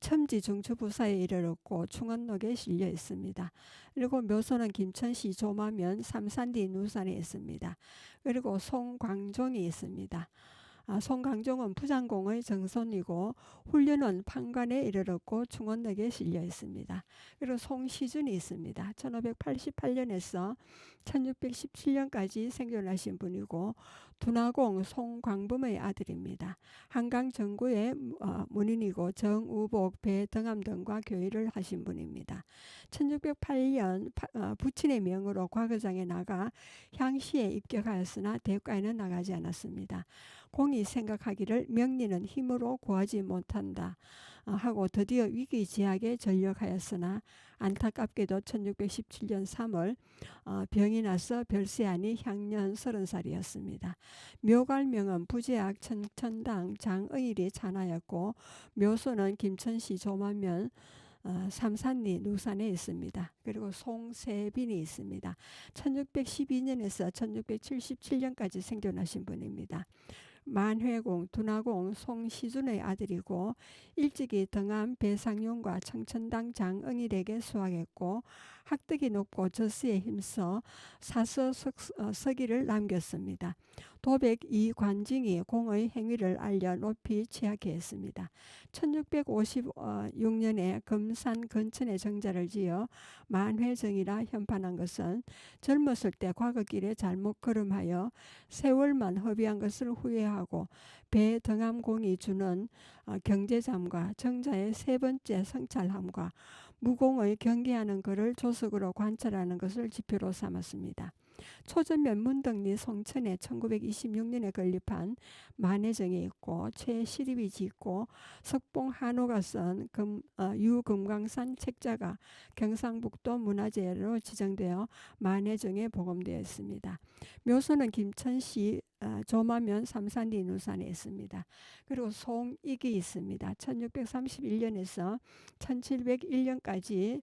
첨지 중추부사에 이르렀고 충원록에 실려 있습니다. 그리고 묘소는 김천시 조마면 삼산리 누산에 있습니다. 그리고 송광종이 있습니다. 송강종은 부장공의 정손이고 훈련은 판관에 이르렀고 충원역에 실려 있습니다. 그리고 송시준이 있습니다. 1588년에서 1617년까지 생존하신 분이고 둔화공 송광범의 아들입니다. 한강 정구의 문인이고 정우복, 배등암 등과 교의를 하신 분입니다. 1608년 부친의 명으로 과거장에 나가 향시에 입격하였으나 대과에는 나가지 않았습니다. 공이 생각하기를 명리는 힘으로 구하지 못한다 하고 드디어 위기지학에 전력하였으나 안타깝게도 1617년 3월 병이 나서 별세하니 향년 30살이었습니다. 묘갈명은 부제학 천천당 장의일이 찬하였고 묘소는 김천시 조만면 삼산리 누산에 있습니다. 그리고 송세빈이 있습니다. 1612년에서 1677년까지 생존하신 분입니다. 만회공, 둔화공, 송시준의 아들이고 일찍이 등암 배상용과 청천당 장응일에게 수학했고 학덕이 높고 저스에 힘써 사서 서기를 남겼습니다. 도백 이관징이 공의 행위를 알려 높이 취하게 했습니다. 1656년에 금산 근천에 정자를 지어 만회정이라 현판한 것은 젊었을 때 과거길에 잘못 걸음하여 세월만 허비한 것을 후회하고 배등암공이 주는 경제잠과 정자의 세 번째 성찰함과 무공의 경계하는 것을 조석으로 관찰하는 것을 지표로 삼았습니다. 초전면 문덕리 송천에 1926년에 건립한 만해정이 있고 최시립이 짓고 석봉 한호가 쓴 유금강산 책자가 경상북도 문화재로 지정되어 만해정에 보검되어 있습니다. 묘소는 김천시 조마면 삼산리 누산에 있습니다. 그리고 송익이 있습니다. 1631년에서 1701년까지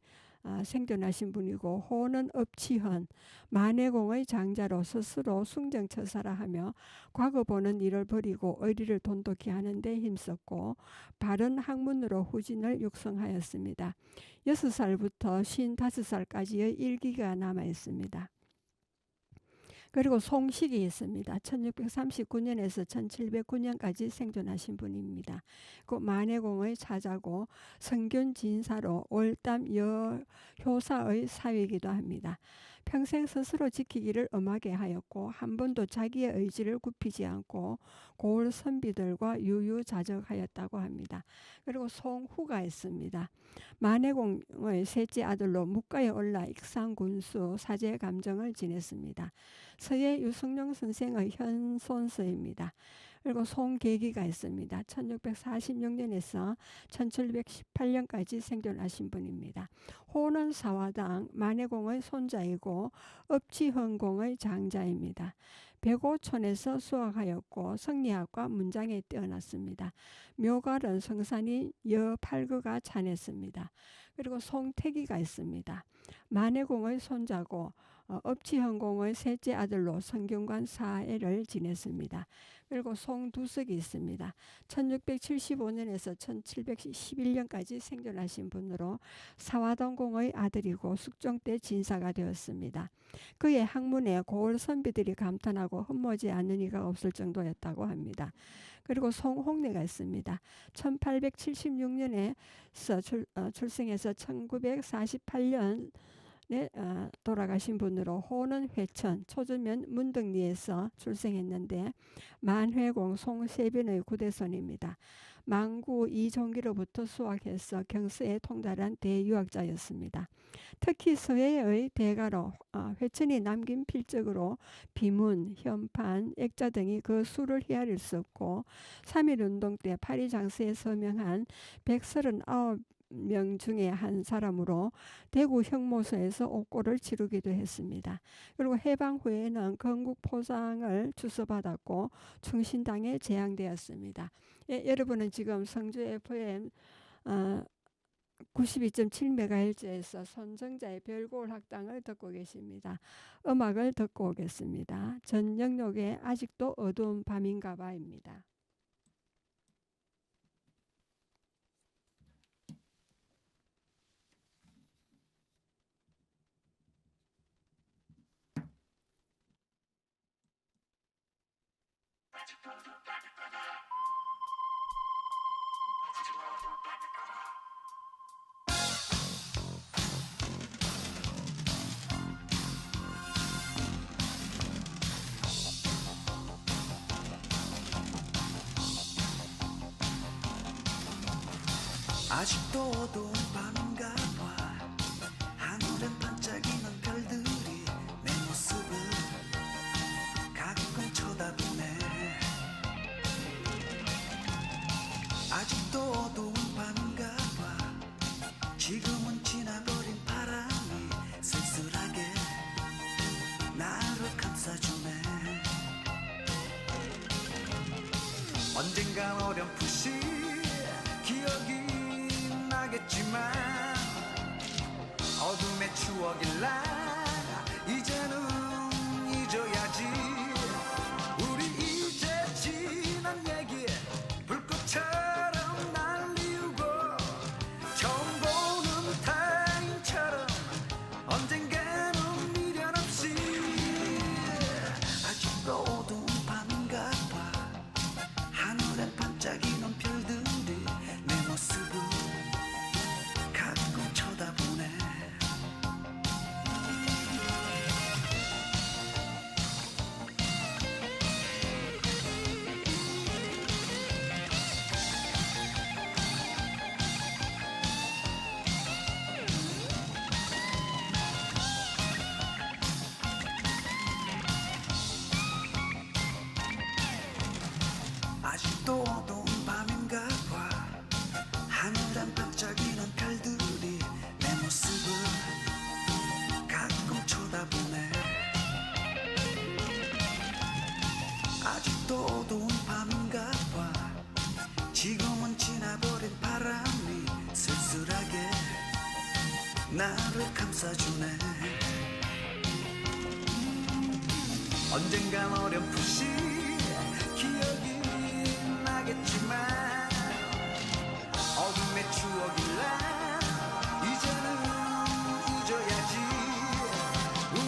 생존하신 분이고 호는 업치헌 만해공의 장자로 스스로 숭정처사라 하며 과거 보는 일을 버리고 의리를 돈독히 하는 데 힘썼고 바른 학문으로 후진을 육성하였습니다. 6살부터 55살까지의 일기가 남아있습니다. 그리고 송식이 있습니다. 1639년에서 1709년까지 생존하신 분입니다. 그 만해공의 차자고 성균진사로 월담 여효사의 사위이기도 합니다. 평생 스스로 지키기를 엄하게 하였고 한 번도 자기의 의지를 굽히지 않고 고을 선비들과 유유자적하였다고 합니다. 그리고 송후가 있습니다. 만해공의 셋째 아들로 묵가에 올라 익상군수 사제감정을 지냈습니다. 서예 유승룡 선생의 현손서입니다. 그리고 송계기가 있습니다. 1646년에서 1718년까지 생존하신 분입니다. 호는 사화당 만해공의 손자이고 업치헌공의 장자입니다. 백오촌에서 수학하였고 성리학과 문장에 뛰어났습니다. 묘갈은 성산이 여팔거가 찬했습니다. 그리고 송태기가 있습니다. 만해공의 손자고 업치헌공의 셋째 아들로 성균관 사애를 지냈습니다. 그리고 송두석이 있습니다. 1675년에서 1711년까지 생존하신 분으로 사화동공의 아들이고 숙종 때 진사가 되었습니다. 그의 학문에 고을 선비들이 감탄하고 흠모지 않는 이가 없을 정도였다고 합니다. 그리고 송홍래가 있습니다. 1876년에 출생해서 1948년 돌아가신 분으로 호는 회천, 초전면 문덕리에서 출생했는데 만회공 송세빈의 구대손입니다. 망구 이종기로부터 수학해서 경서에 통달한 대유학자였습니다. 특히 서예의 대가로 회천이 남긴 필적으로 비문, 현판, 액자 등이 그 수를 헤아릴 수 없고 3.1운동 때 파리 장서에 서명한 139명 중에 한 사람으로 대구 형모소에서 옥고를 치르기도 했습니다. 그리고 해방 후에는 건국 포상을 주서받았고 충신당에 재향되었습니다. 여러분은 지금 성주 FM 92.7MHz에서 손정자의 별고을 학당을 듣고 계십니다. 음악을 듣고 오겠습니다. 전영록의 아직도 어두운 밤인가 봐입니다. 아직도 어두운 밤인가 봐. 하늘엔 반짝이는 별들이 내 모습을 가끔 쳐다보네. 아직도 어두운 밤인가 봐. 지금은 지나버린 바람이 쓸쓸하게 나를 감싸주네. 언젠간 어렴풋이 기억이 나겠지만 어둠의 추억일라 이제는 잊어야지. 우리 이제 지난 얘기 불꽃처럼 날리우고 처음 보는 타인처럼 언젠가는 미련 없이. 아직도 어두운 밤인가 봐. 하늘엔 반짝이는 별들이 내 모습을 가끔 쳐다보네. 아직도 어두운 밤인가 봐. 하늘엔 반짝이는 별들이 내 모습을 가끔 쳐다보네. 아직도 어두운 밤인가 봐. 지금은 지나버린 바람이 쓸쓸하게 나를 감싸주네. 언젠간 어렴풋이 기억이 나겠지만 어둠의 추억일라 이제는 잊어야지.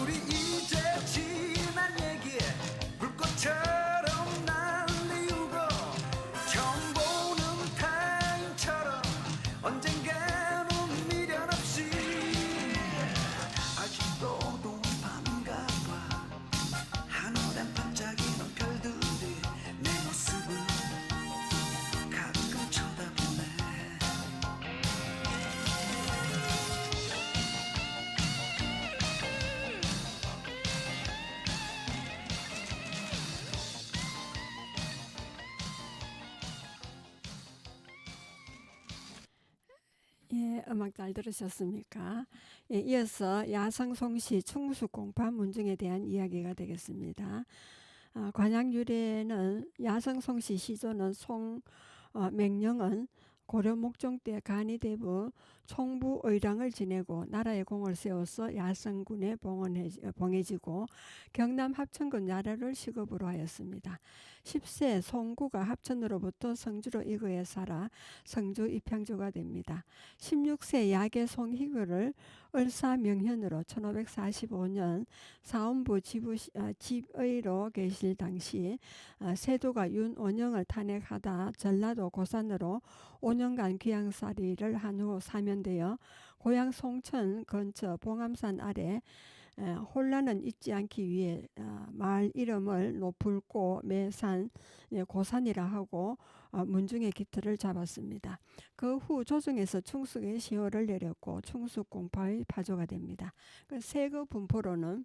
우리 이제 지난 얘기 불꽃처럼 날리우고 처음 보는 타인처럼 언젠가는 미련 없이. 아직도 어두운 밤인가 봐. 하늘엔 반짝이는 별들이 내 모습을 가끔 쳐다보네. 예, 음악 잘 들으셨습니까? 예, 이어서 야성송시 충수공파 문중에 대한 이야기가 되겠습니다. 관양 유래는 야성송시 시조는 맹령은 고려 목종 때 간이대부 총부 의랑을 지내고 나라의 공을 세워서 야성군에 봉해지고 경남 합천군 나라를 시급으로 하였습니다. 10세 송구가 합천으로부터 성주로 이거에 살아 성주 입향주가 됩니다. 16세 야계 송희교를 을사명현으로 1545년 사원부 집의로 계실 당시 세도가 윤원영을 탄핵하다 전라도 고산으로 5년간 귀양살이를 한 후 사면되어 고향 송천 근처 봉암산 아래 혼란은 잊지 않기 위해 마을 이름을 노풀고 매산 고산이라 하고 문중의 기틀을 잡았습니다. 그 후 조정에서 충숙의 시효를 내렸고 충숙공파의 파조가 됩니다. 그 세거 분포로는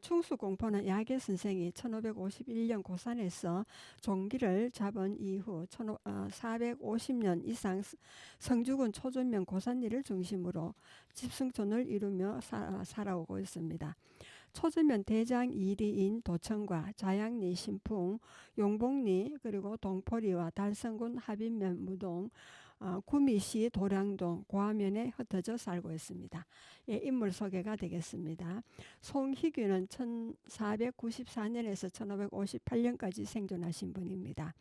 충숙공포는 야계 선생이 1551년 고산에서 종기를 잡은 이후 450년 이상 성주군 초전면 고산리를 중심으로 집승촌을 이루며 살아오고 있습니다. 초전면 대장 2리인 도청과 자양리, 신풍, 용복리 그리고 동포리와 달성군 하빈면 무동 구미시 도량동 고화면에 흩어져 살고 있습니다. 예, 인물 소개가 되겠습니다. 송희규는 1494년에서 1558년까지 생존하신 분입니다.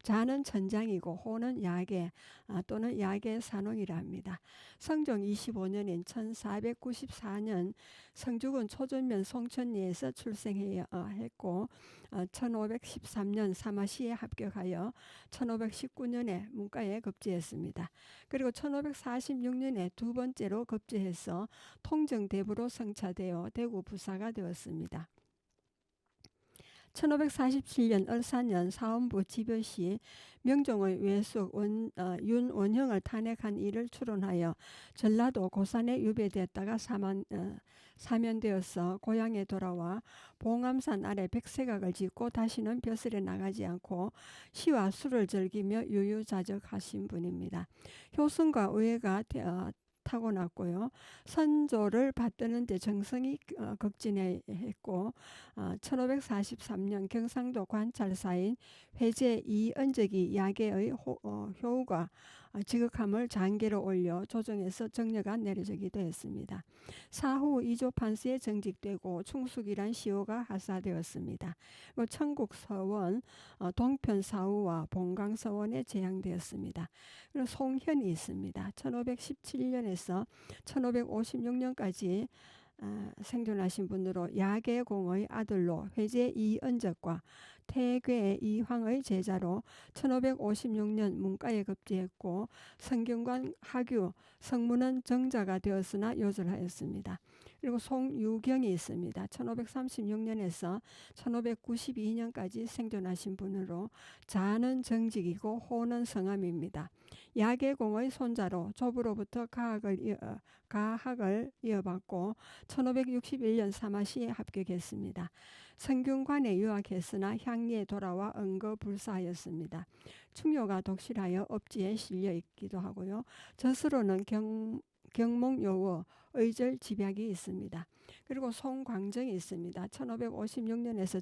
자는 천장이고 호는 야계 또는 야계 산홍이라 합니다. 성종 25년인 1494년 성주군 초전면 송천리에서 출생했고 1513년 사마시에 합격하여 1519년에 문과에 급제했습니다. 그리고 1546년에 두 번째로 급제해서 통정대부로 성차되어 대구 부사가 되었습니다. 1547년 을사년 사원부 지변시 명종의 외숙 윤원형을 탄핵한 일을 추론하여 전라도 고산에 유배되었다가 사면되어서 고향에 돌아와 봉암산 아래 백색각을 짓고 다시는 벼슬에 나가지 않고 시와 술을 즐기며 유유자적하신 분입니다. 효성과 의회가 타고났고요. 선조를 받드는 데 정성이 극진했고 1543년 경상도 관찰사인 회제 이은적이 야계의 효우가 지극함을 장계로 올려 조정에서 정려가 내려지기도 했습니다. 사후 이조 판서에 정직되고 충숙이란 시호가 하사되었습니다. 청국서원, 동편사후와 봉강서원에 제향되었습니다. 그리고 송현이 있습니다. 1517년에서 1556년까지 생존하신 분으로 야계공의 아들로 회제 이은적과 태괴 이황의 제자로 1556년 문과에 급제했고 성균관 하규 성문은 정자가 되었으나 요절하였습니다. 그리고 송유경이 있습니다. 1536년에서 1592년까지 생존하신 분으로 자는 정직이고 호는 성함입니다. 야계공의 손자로 조부로부터 가학을 이어받고 1561년 사마시에 합격했습니다. 성균관에 유학했으나 향리에 돌아와 응거불사하였습니다. 충효가 독실하여 업지에 실려 있기도 하고요. 젖으로는 경몽요워 의절 집약이 있습니다. 그리고 송광정이 있습니다. 1556년에서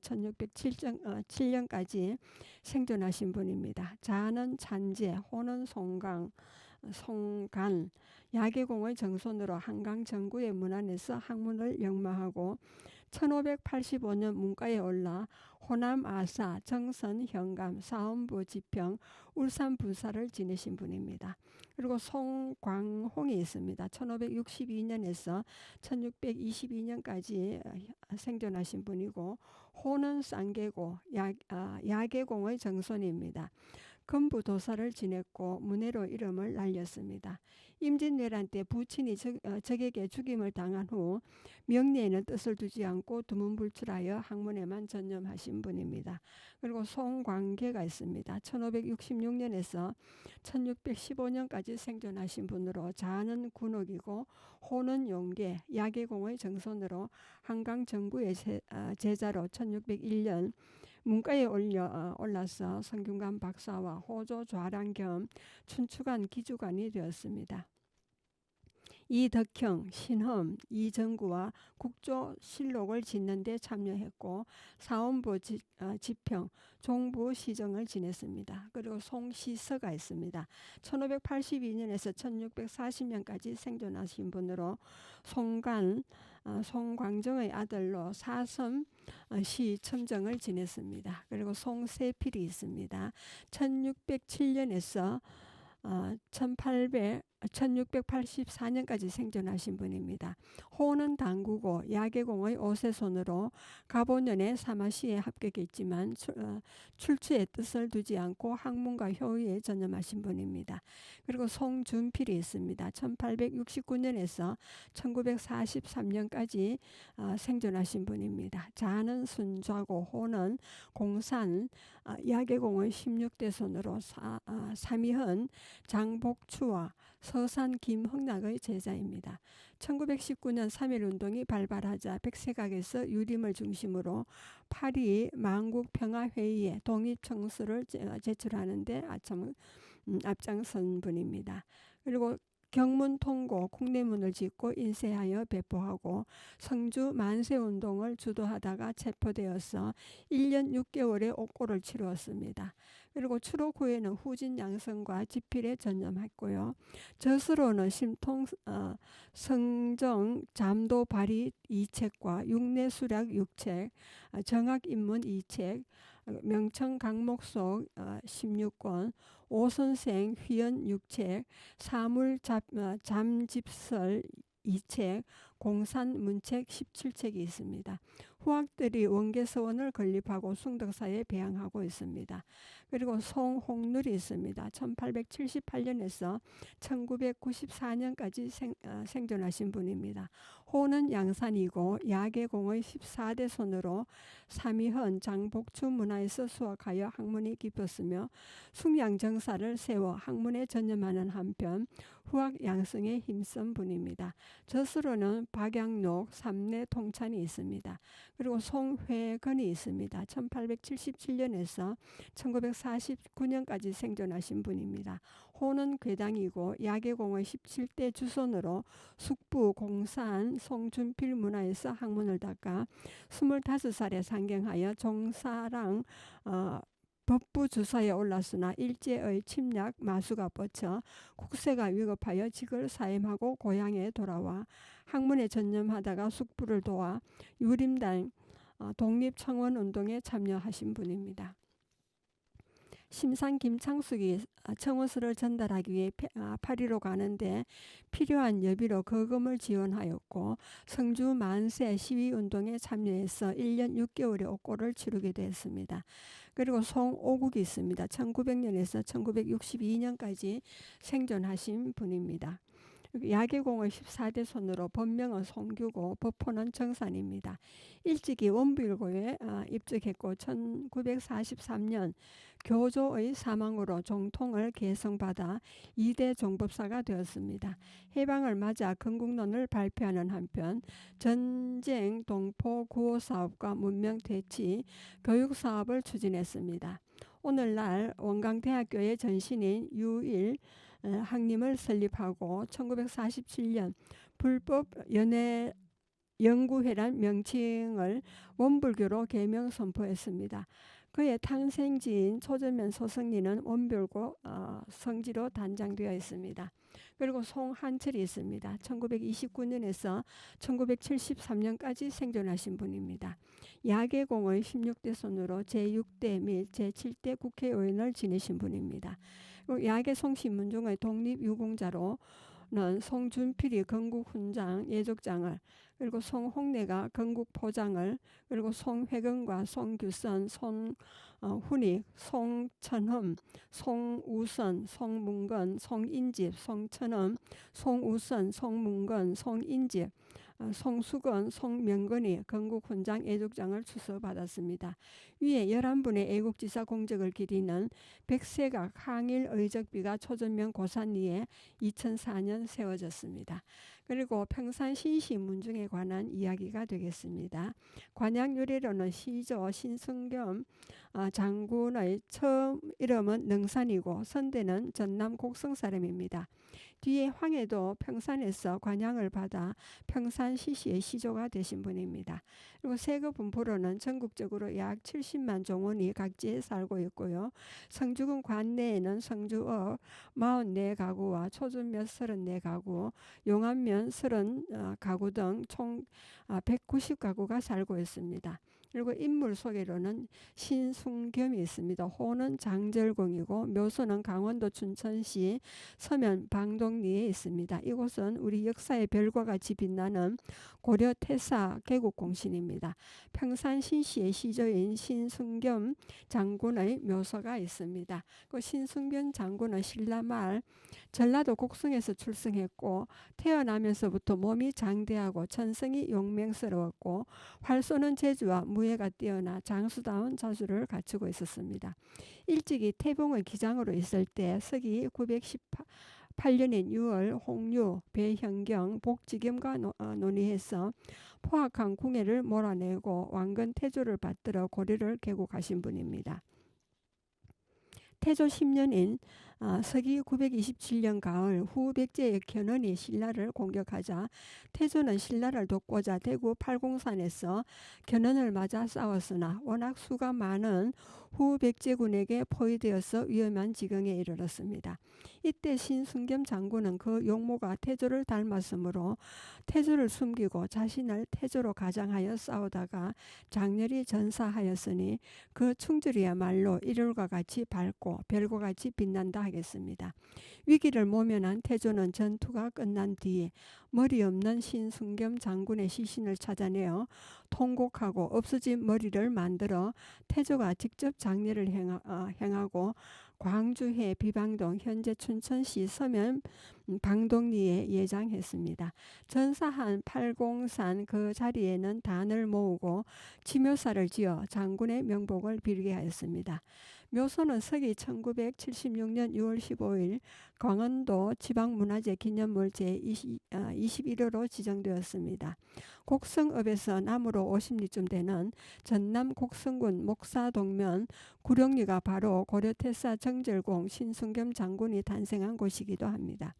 1607년까지 생존하신 분입니다. 자는 잔재, 호는 송간, 야계공의 정손으로 한강 정구의 문안에서 학문을 역마하고 1585년 문과에 올라 호남 아사, 정선, 현감, 사원부 지평, 울산 부사를 지내신 분입니다. 그리고 송광홍이 있습니다. 1562년에서 1622년까지 생존하신 분이고 호는 쌍계고 야계공의 정손입니다. 금부도사를 지냈고 문해로 이름을 날렸습니다. 임진왜란 때 부친이 적에게 죽임을 당한 후 명리에는 뜻을 두지 않고 두문불출하여 학문에만 전념하신 분입니다. 그리고 송광계가 있습니다. 1566년에서 1615년까지 생존하신 분으로 자는 군옥이고 호는 용계, 야계공의 정손으로 한강 정구의 제자로 1601년 문과에 올라서 성균관 박사와 호조 좌랑 겸 춘추관 기주관이 되었습니다. 이덕형, 신험, 이정구와 국조실록을 짓는 데 참여했고 사원부 지평, 종부 시정을 지냈습니다. 그리고 송시서가 있습니다. 1582년에서 1640년까지 생존하신 분으로 송광정의 아들로 사섬 시 첨정을 지냈습니다. 그리고 송세필이 있습니다. 1607년에서 1684년까지 생존하신 분입니다. 호는 당구고 야계공의 오세손으로 가보년에 사마시에 합격했지만 출추의 뜻을 두지 않고 학문과 효의에 전념하신 분입니다. 그리고 송준필이 있습니다. 1869년에서 1943년까지 생존하신 분입니다. 자는 순좌고 호는 공산, 야계공의 16대 손으로 삼위헌, 장복추와 서산 김흥락의 제자입니다. 1919년 3.1운동이 발발하자 백색각에서 유림을 중심으로 파리 만국평화회의에 독립청수를 제출하는 데 앞장선 분입니다. 그리고 경문 통고 국내문을 짓고 인쇄하여 배포하고 성주 만세운동을 주도하다가 체포되어서 1년 6개월의 옥고를 치루었습니다. 그리고 추록 후에는 후진 양성과 집필에 전념했고요. 젖으로는 심통 성정 잠도 발의 2책과 육내수략 6책, 정학인문 2책, 명청 강목속 16권, 오선생 휘연 6책, 사물 잠집설 2책, 공산 문책 17책이 있습니다. 후학들이 원계서원을 건립하고 숭덕사에 배양하고 있습니다. 그리고 송홍률이 있습니다. 1878년에서 1994년까지 생존하신 분입니다. 호는 양산이고 야계공의 14대 손으로 삼위헌 장복추 문화에서 수학하여 학문이 깊었으며 숭양정사를 세워 학문에 전념하는 한편 후학 양성에 힘쓴 분입니다. 젖으로는 박양록 삼내 통찬이 있습니다. 그리고 송회건이 있습니다. 1877년에서 1949년까지 생존하신 분입니다. 호는 괴당이고 야계공의 17대 주손으로 숙부, 공산, 송준필 문화에서 학문을 닦아 25살에 상경하여 종사랑 법부 주사에 올랐으나 일제의 침략 마수가 뻗쳐 국세가 위급하여 직을 사임하고 고향에 돌아와 학문에 전념하다가 숙부를 도와 유림당 독립청원운동에 참여하신 분입니다. 심상 김창숙이 청원서를 전달하기 위해 파리로 가는데 필요한 여비로 거금을 지원하였고 성주 만세 시위운동에 참여해서 1년 6개월의 옥고를 치르게 되었습니다. 그리고 송오국이 있습니다. 1900년에서 1962년까지 생존하신 분입니다. 야계공의 14대 손으로 본명은 송규고 법호는 정산입니다. 일찍이 원불고에 입직했고 1943년 교조의 사망으로 종통을 개성받아 2대 종법사가 되었습니다. 해방을 맞아 건국론을 발표하는 한편 전쟁 동포 구호 사업과 문명 대치 교육 사업을 추진했습니다. 오늘날 원광대학교의 전신인 유일 학림을 설립하고 1947년 불법 연구회란 명칭을 원불교로 개명 선포했습니다. 그의 탄생지인 초전면 소성리는 원불교 성지로 단장되어 있습니다. 그리고 송한철이 있습니다. 1929년에서 1973년까지 생존하신 분입니다. 야계공의 16대 손으로 제6대 및 제7대 국회의원을 지내신 분입니다. 야계 송신문중의 독립유공자로는 송준필이 건국훈장 예족장을, 그리고 송홍래가 건국포장을, 그리고 송회건과 송규선, 송훈익, 송천흠, 송우선, 송문건, 송인집, 송천흠, 송우선, 송문건, 송인집, 송수건, 송명건이 건국훈장 애족장을 추서받았습니다. 위에 11분의 애국지사 공적을 기리는 백세각 항일 의적비가 초전면 고산리에 2004년 세워졌습니다. 그리고 평산 신시 문중에 관한 이야기가 되겠습니다. 관약 유래로는 시조 신승겸 장군의 처음 이름은 능산이고 선대는 전남 곡성 사람입니다. 뒤에 황해도 평산에서 관양을 받아 평산 시시의 시조가 되신 분입니다. 그리고 세금 분포로는 전국적으로 약 70만 종원이 각지에 살고 있고요. 성주군 관내에는 성주읍 44가구와 초준면 34가구, 용안면 30가구 등 총 190가구가 살고 있습니다. 그리고 인물 소개로는 신승겸이 있습니다. 호는 장절공이고 묘소는 강원도 춘천시 서면 방동리에 있습니다. 이곳은 우리 역사의 별과 같이 빛나는 고려 태사 개국공신입니다. 평산 신시의 시조인 신승겸 장군의 묘소가 있습니다. 그 신승겸 장군은 신라말 전라도 곡성에서 출생했고 태어나면서부터 몸이 장대하고 천성이 용맹스러웠고 활 쏘는 재주와 무예가 뛰어나 장수다운 자주를 갖추고 있었습니다. 일찍이 태봉의 기장으로 있을 때 서기 918년인 6월 홍유, 배현경, 복지겸과 논의해서 포악한 궁예를 몰아내고 왕건 태조를 받들어 고려를 개국하신 분입니다. 태조 10년인 서기 927년 가을 후백제의 견훤이 신라를 공격하자 태조는 신라를 돕고자 대구 팔공산에서 견훤을 맞아 싸웠으나 워낙 수가 많은 후백제군에게 포위되어서 위험한 지경에 이르렀습니다. 이때 신순겸 장군은 그 용모가 태조를 닮았으므로 태조를 숨기고 자신을 태조로 가장하여 싸우다가 장렬히 전사하였으니 그 충절이야말로 일요일과 같이 밝고 별과 같이 빛난다 하겠습니다. 위기를 모면한 태조는 전투가 끝난 뒤 머리 없는 신순겸 장군의 시신을 찾아내어 통곡하고 없어진 머리를 만들어 태조가 직접 장례를 행하고 광주해 비방동 현재 춘천시 서면 방동리에 예장했습니다. 전사한 팔공산 그 자리에는 단을 모으고 지묘사를 지어 장군의 명복을 빌게 하였습니다. 묘소는 서기 1976년 6월 15일 강원도 지방문화재 기념물 제21호로 지정되었습니다. 곡성읍에서 남으로 50리쯤 되는 전남 곡성군 목사동면 구룡리가 바로 고려태사 정절공 신순겸 장군이 탄생한 곳이기도 합니다.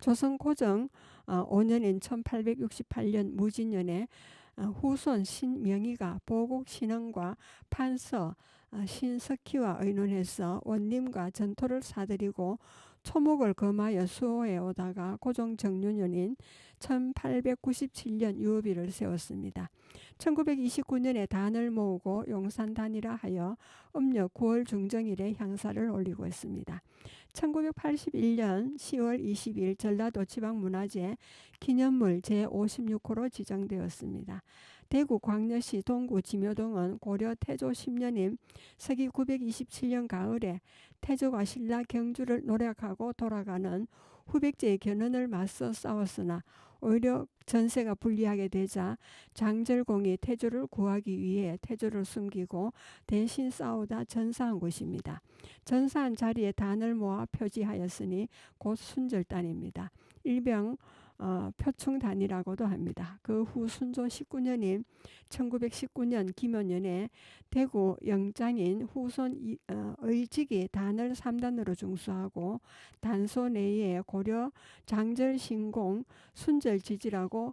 조선 고정 5년인 1868년 무진년에 후손 신명희가 보국 신흥과 판서 신석희와 의논해서 원림과 전토를 사들이고 초목을 검하여 수호해 오다가 고종 정유년인 1897년 유업일을 세웠습니다. 1929년에 단을 모으고 용산단이라 하여 음력 9월 중정일에 향사를 올리고 있습니다. 1981년 10월 20일 전라도 지방문화재 기념물 제56호로 지정되었습니다. 대구 광역시 동구 지묘동은 고려 태조 10년인 서기 927년 가을에 태조가 신라 경주를 노력하고 돌아가는 후백제의 견훤을 맞서 싸웠으나 오히려 전세가 불리하게 되자 장절공이 태조를 구하기 위해 태조를 숨기고 대신 싸우다 전사한 곳입니다. 전사한 자리에 단을 모아 표지하였으니 곧 순절단입니다. 일명 표충단이라고도 합니다. 그 후 순조 19년인 1919년 김원년에 대구 영장인 후손 의직이 단을 3단으로 중수하고 단소 내에 고려 장절신공 순절지지라고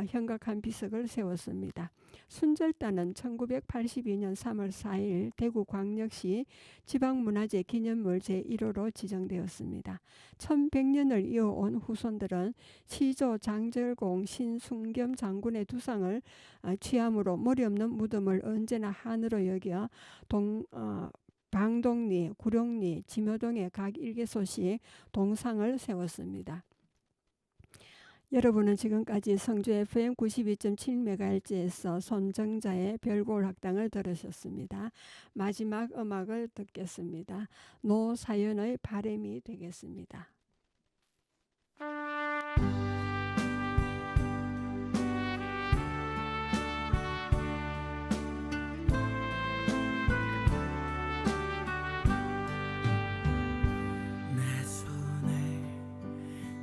현각한 비석을 세웠습니다. 순절단은 1982년 3월 4일 대구광역시 지방문화재 기념물 제1호로 지정되었습니다. 1100년을 이어온 후손들은 시조 장절공 신순겸 장군의 두상을 취함으로 머리 없는 무덤을 언제나 한으로 여겨 방동리, 구룡리, 지묘동에 각 1개소씩 동상을 세웠습니다. 여러분은 지금까지 성주 FM 92.7MHz에서 손정자의 별골 학당을 들으셨습니다. 마지막 음악을 듣겠습니다. 노사연의 바람이 되겠습니다. 내 손에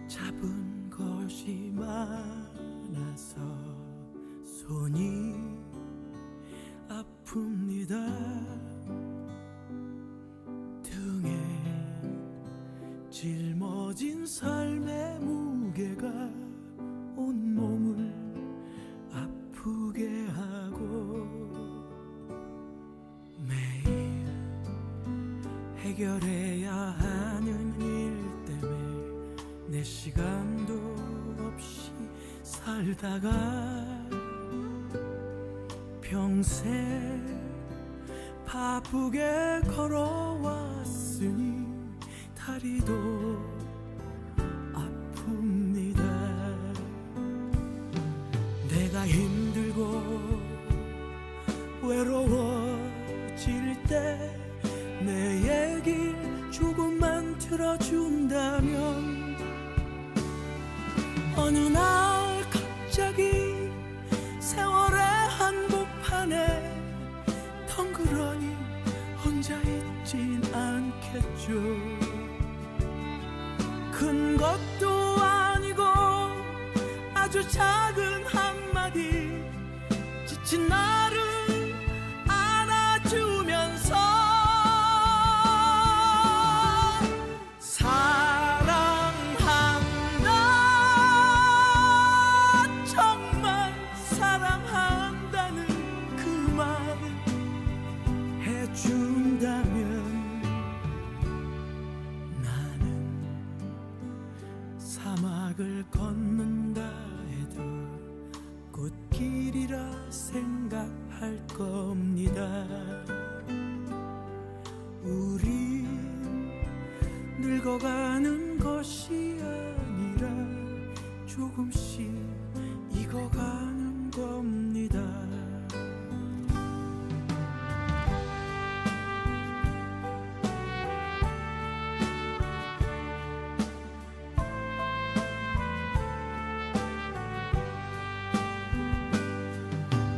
잡은 것이 많아서 손이 아픕니다. 등에 짊어진 삶의 무게가 온몸을 아프게 하고 매일 해결해야 하는 일 때문에 내 시간도 없이 살다가 평생 바쁘게 걸어왔으니 다리도 아픕니다. 내가 힘들고 외로워질 때 내 얘기 조금만 들어준다면 어느 날 갑자기 세월의 한복판에 덩그러니 혼자 있진 않겠죠. 큰 것도 아니고 아주 작은 한마디 지친 나를 안아주면서 꽃길이라 생각할 겁니다. 우린 늙어가는 것이 아니라 조금씩 익어가는 겁니다.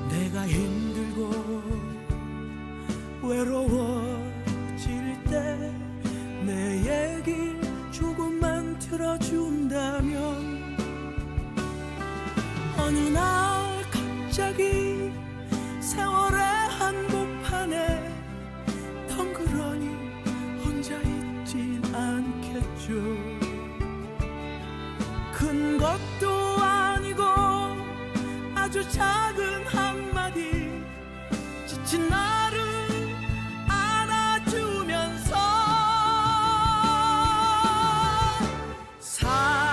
내가 힘들고 외로워질 때 내 얘길 조금만 들어준다면 어느 날 갑자기 세월의 한복판에 덩그러니 혼자 있진 않겠죠. 큰 것도 아니고 아주 작은 한마디 지친 나를 안아주면서 사랑한다,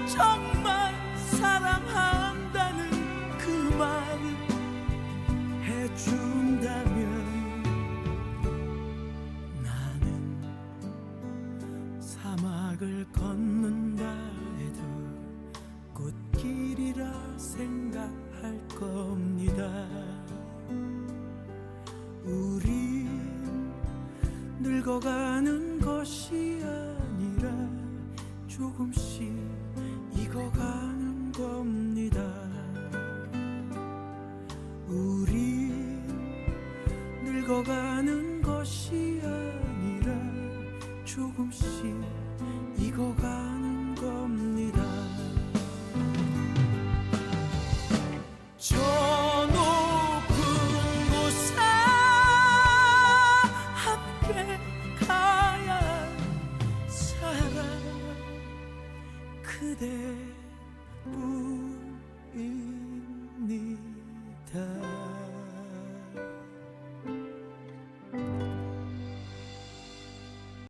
정말 사랑한다는 그 말을 해준다면 나는 사막을 걷는다 해도 꽃길이라 생각할 겁니다. 우린 늙어가는 것이 아니라 조금씩 익어가는 겁니다. 우린 늙어가는 것이 아니라 조금씩 익어가는 겁니다. 저 높은 곳에 함께 가야 할 사랑 그대뿐이죠.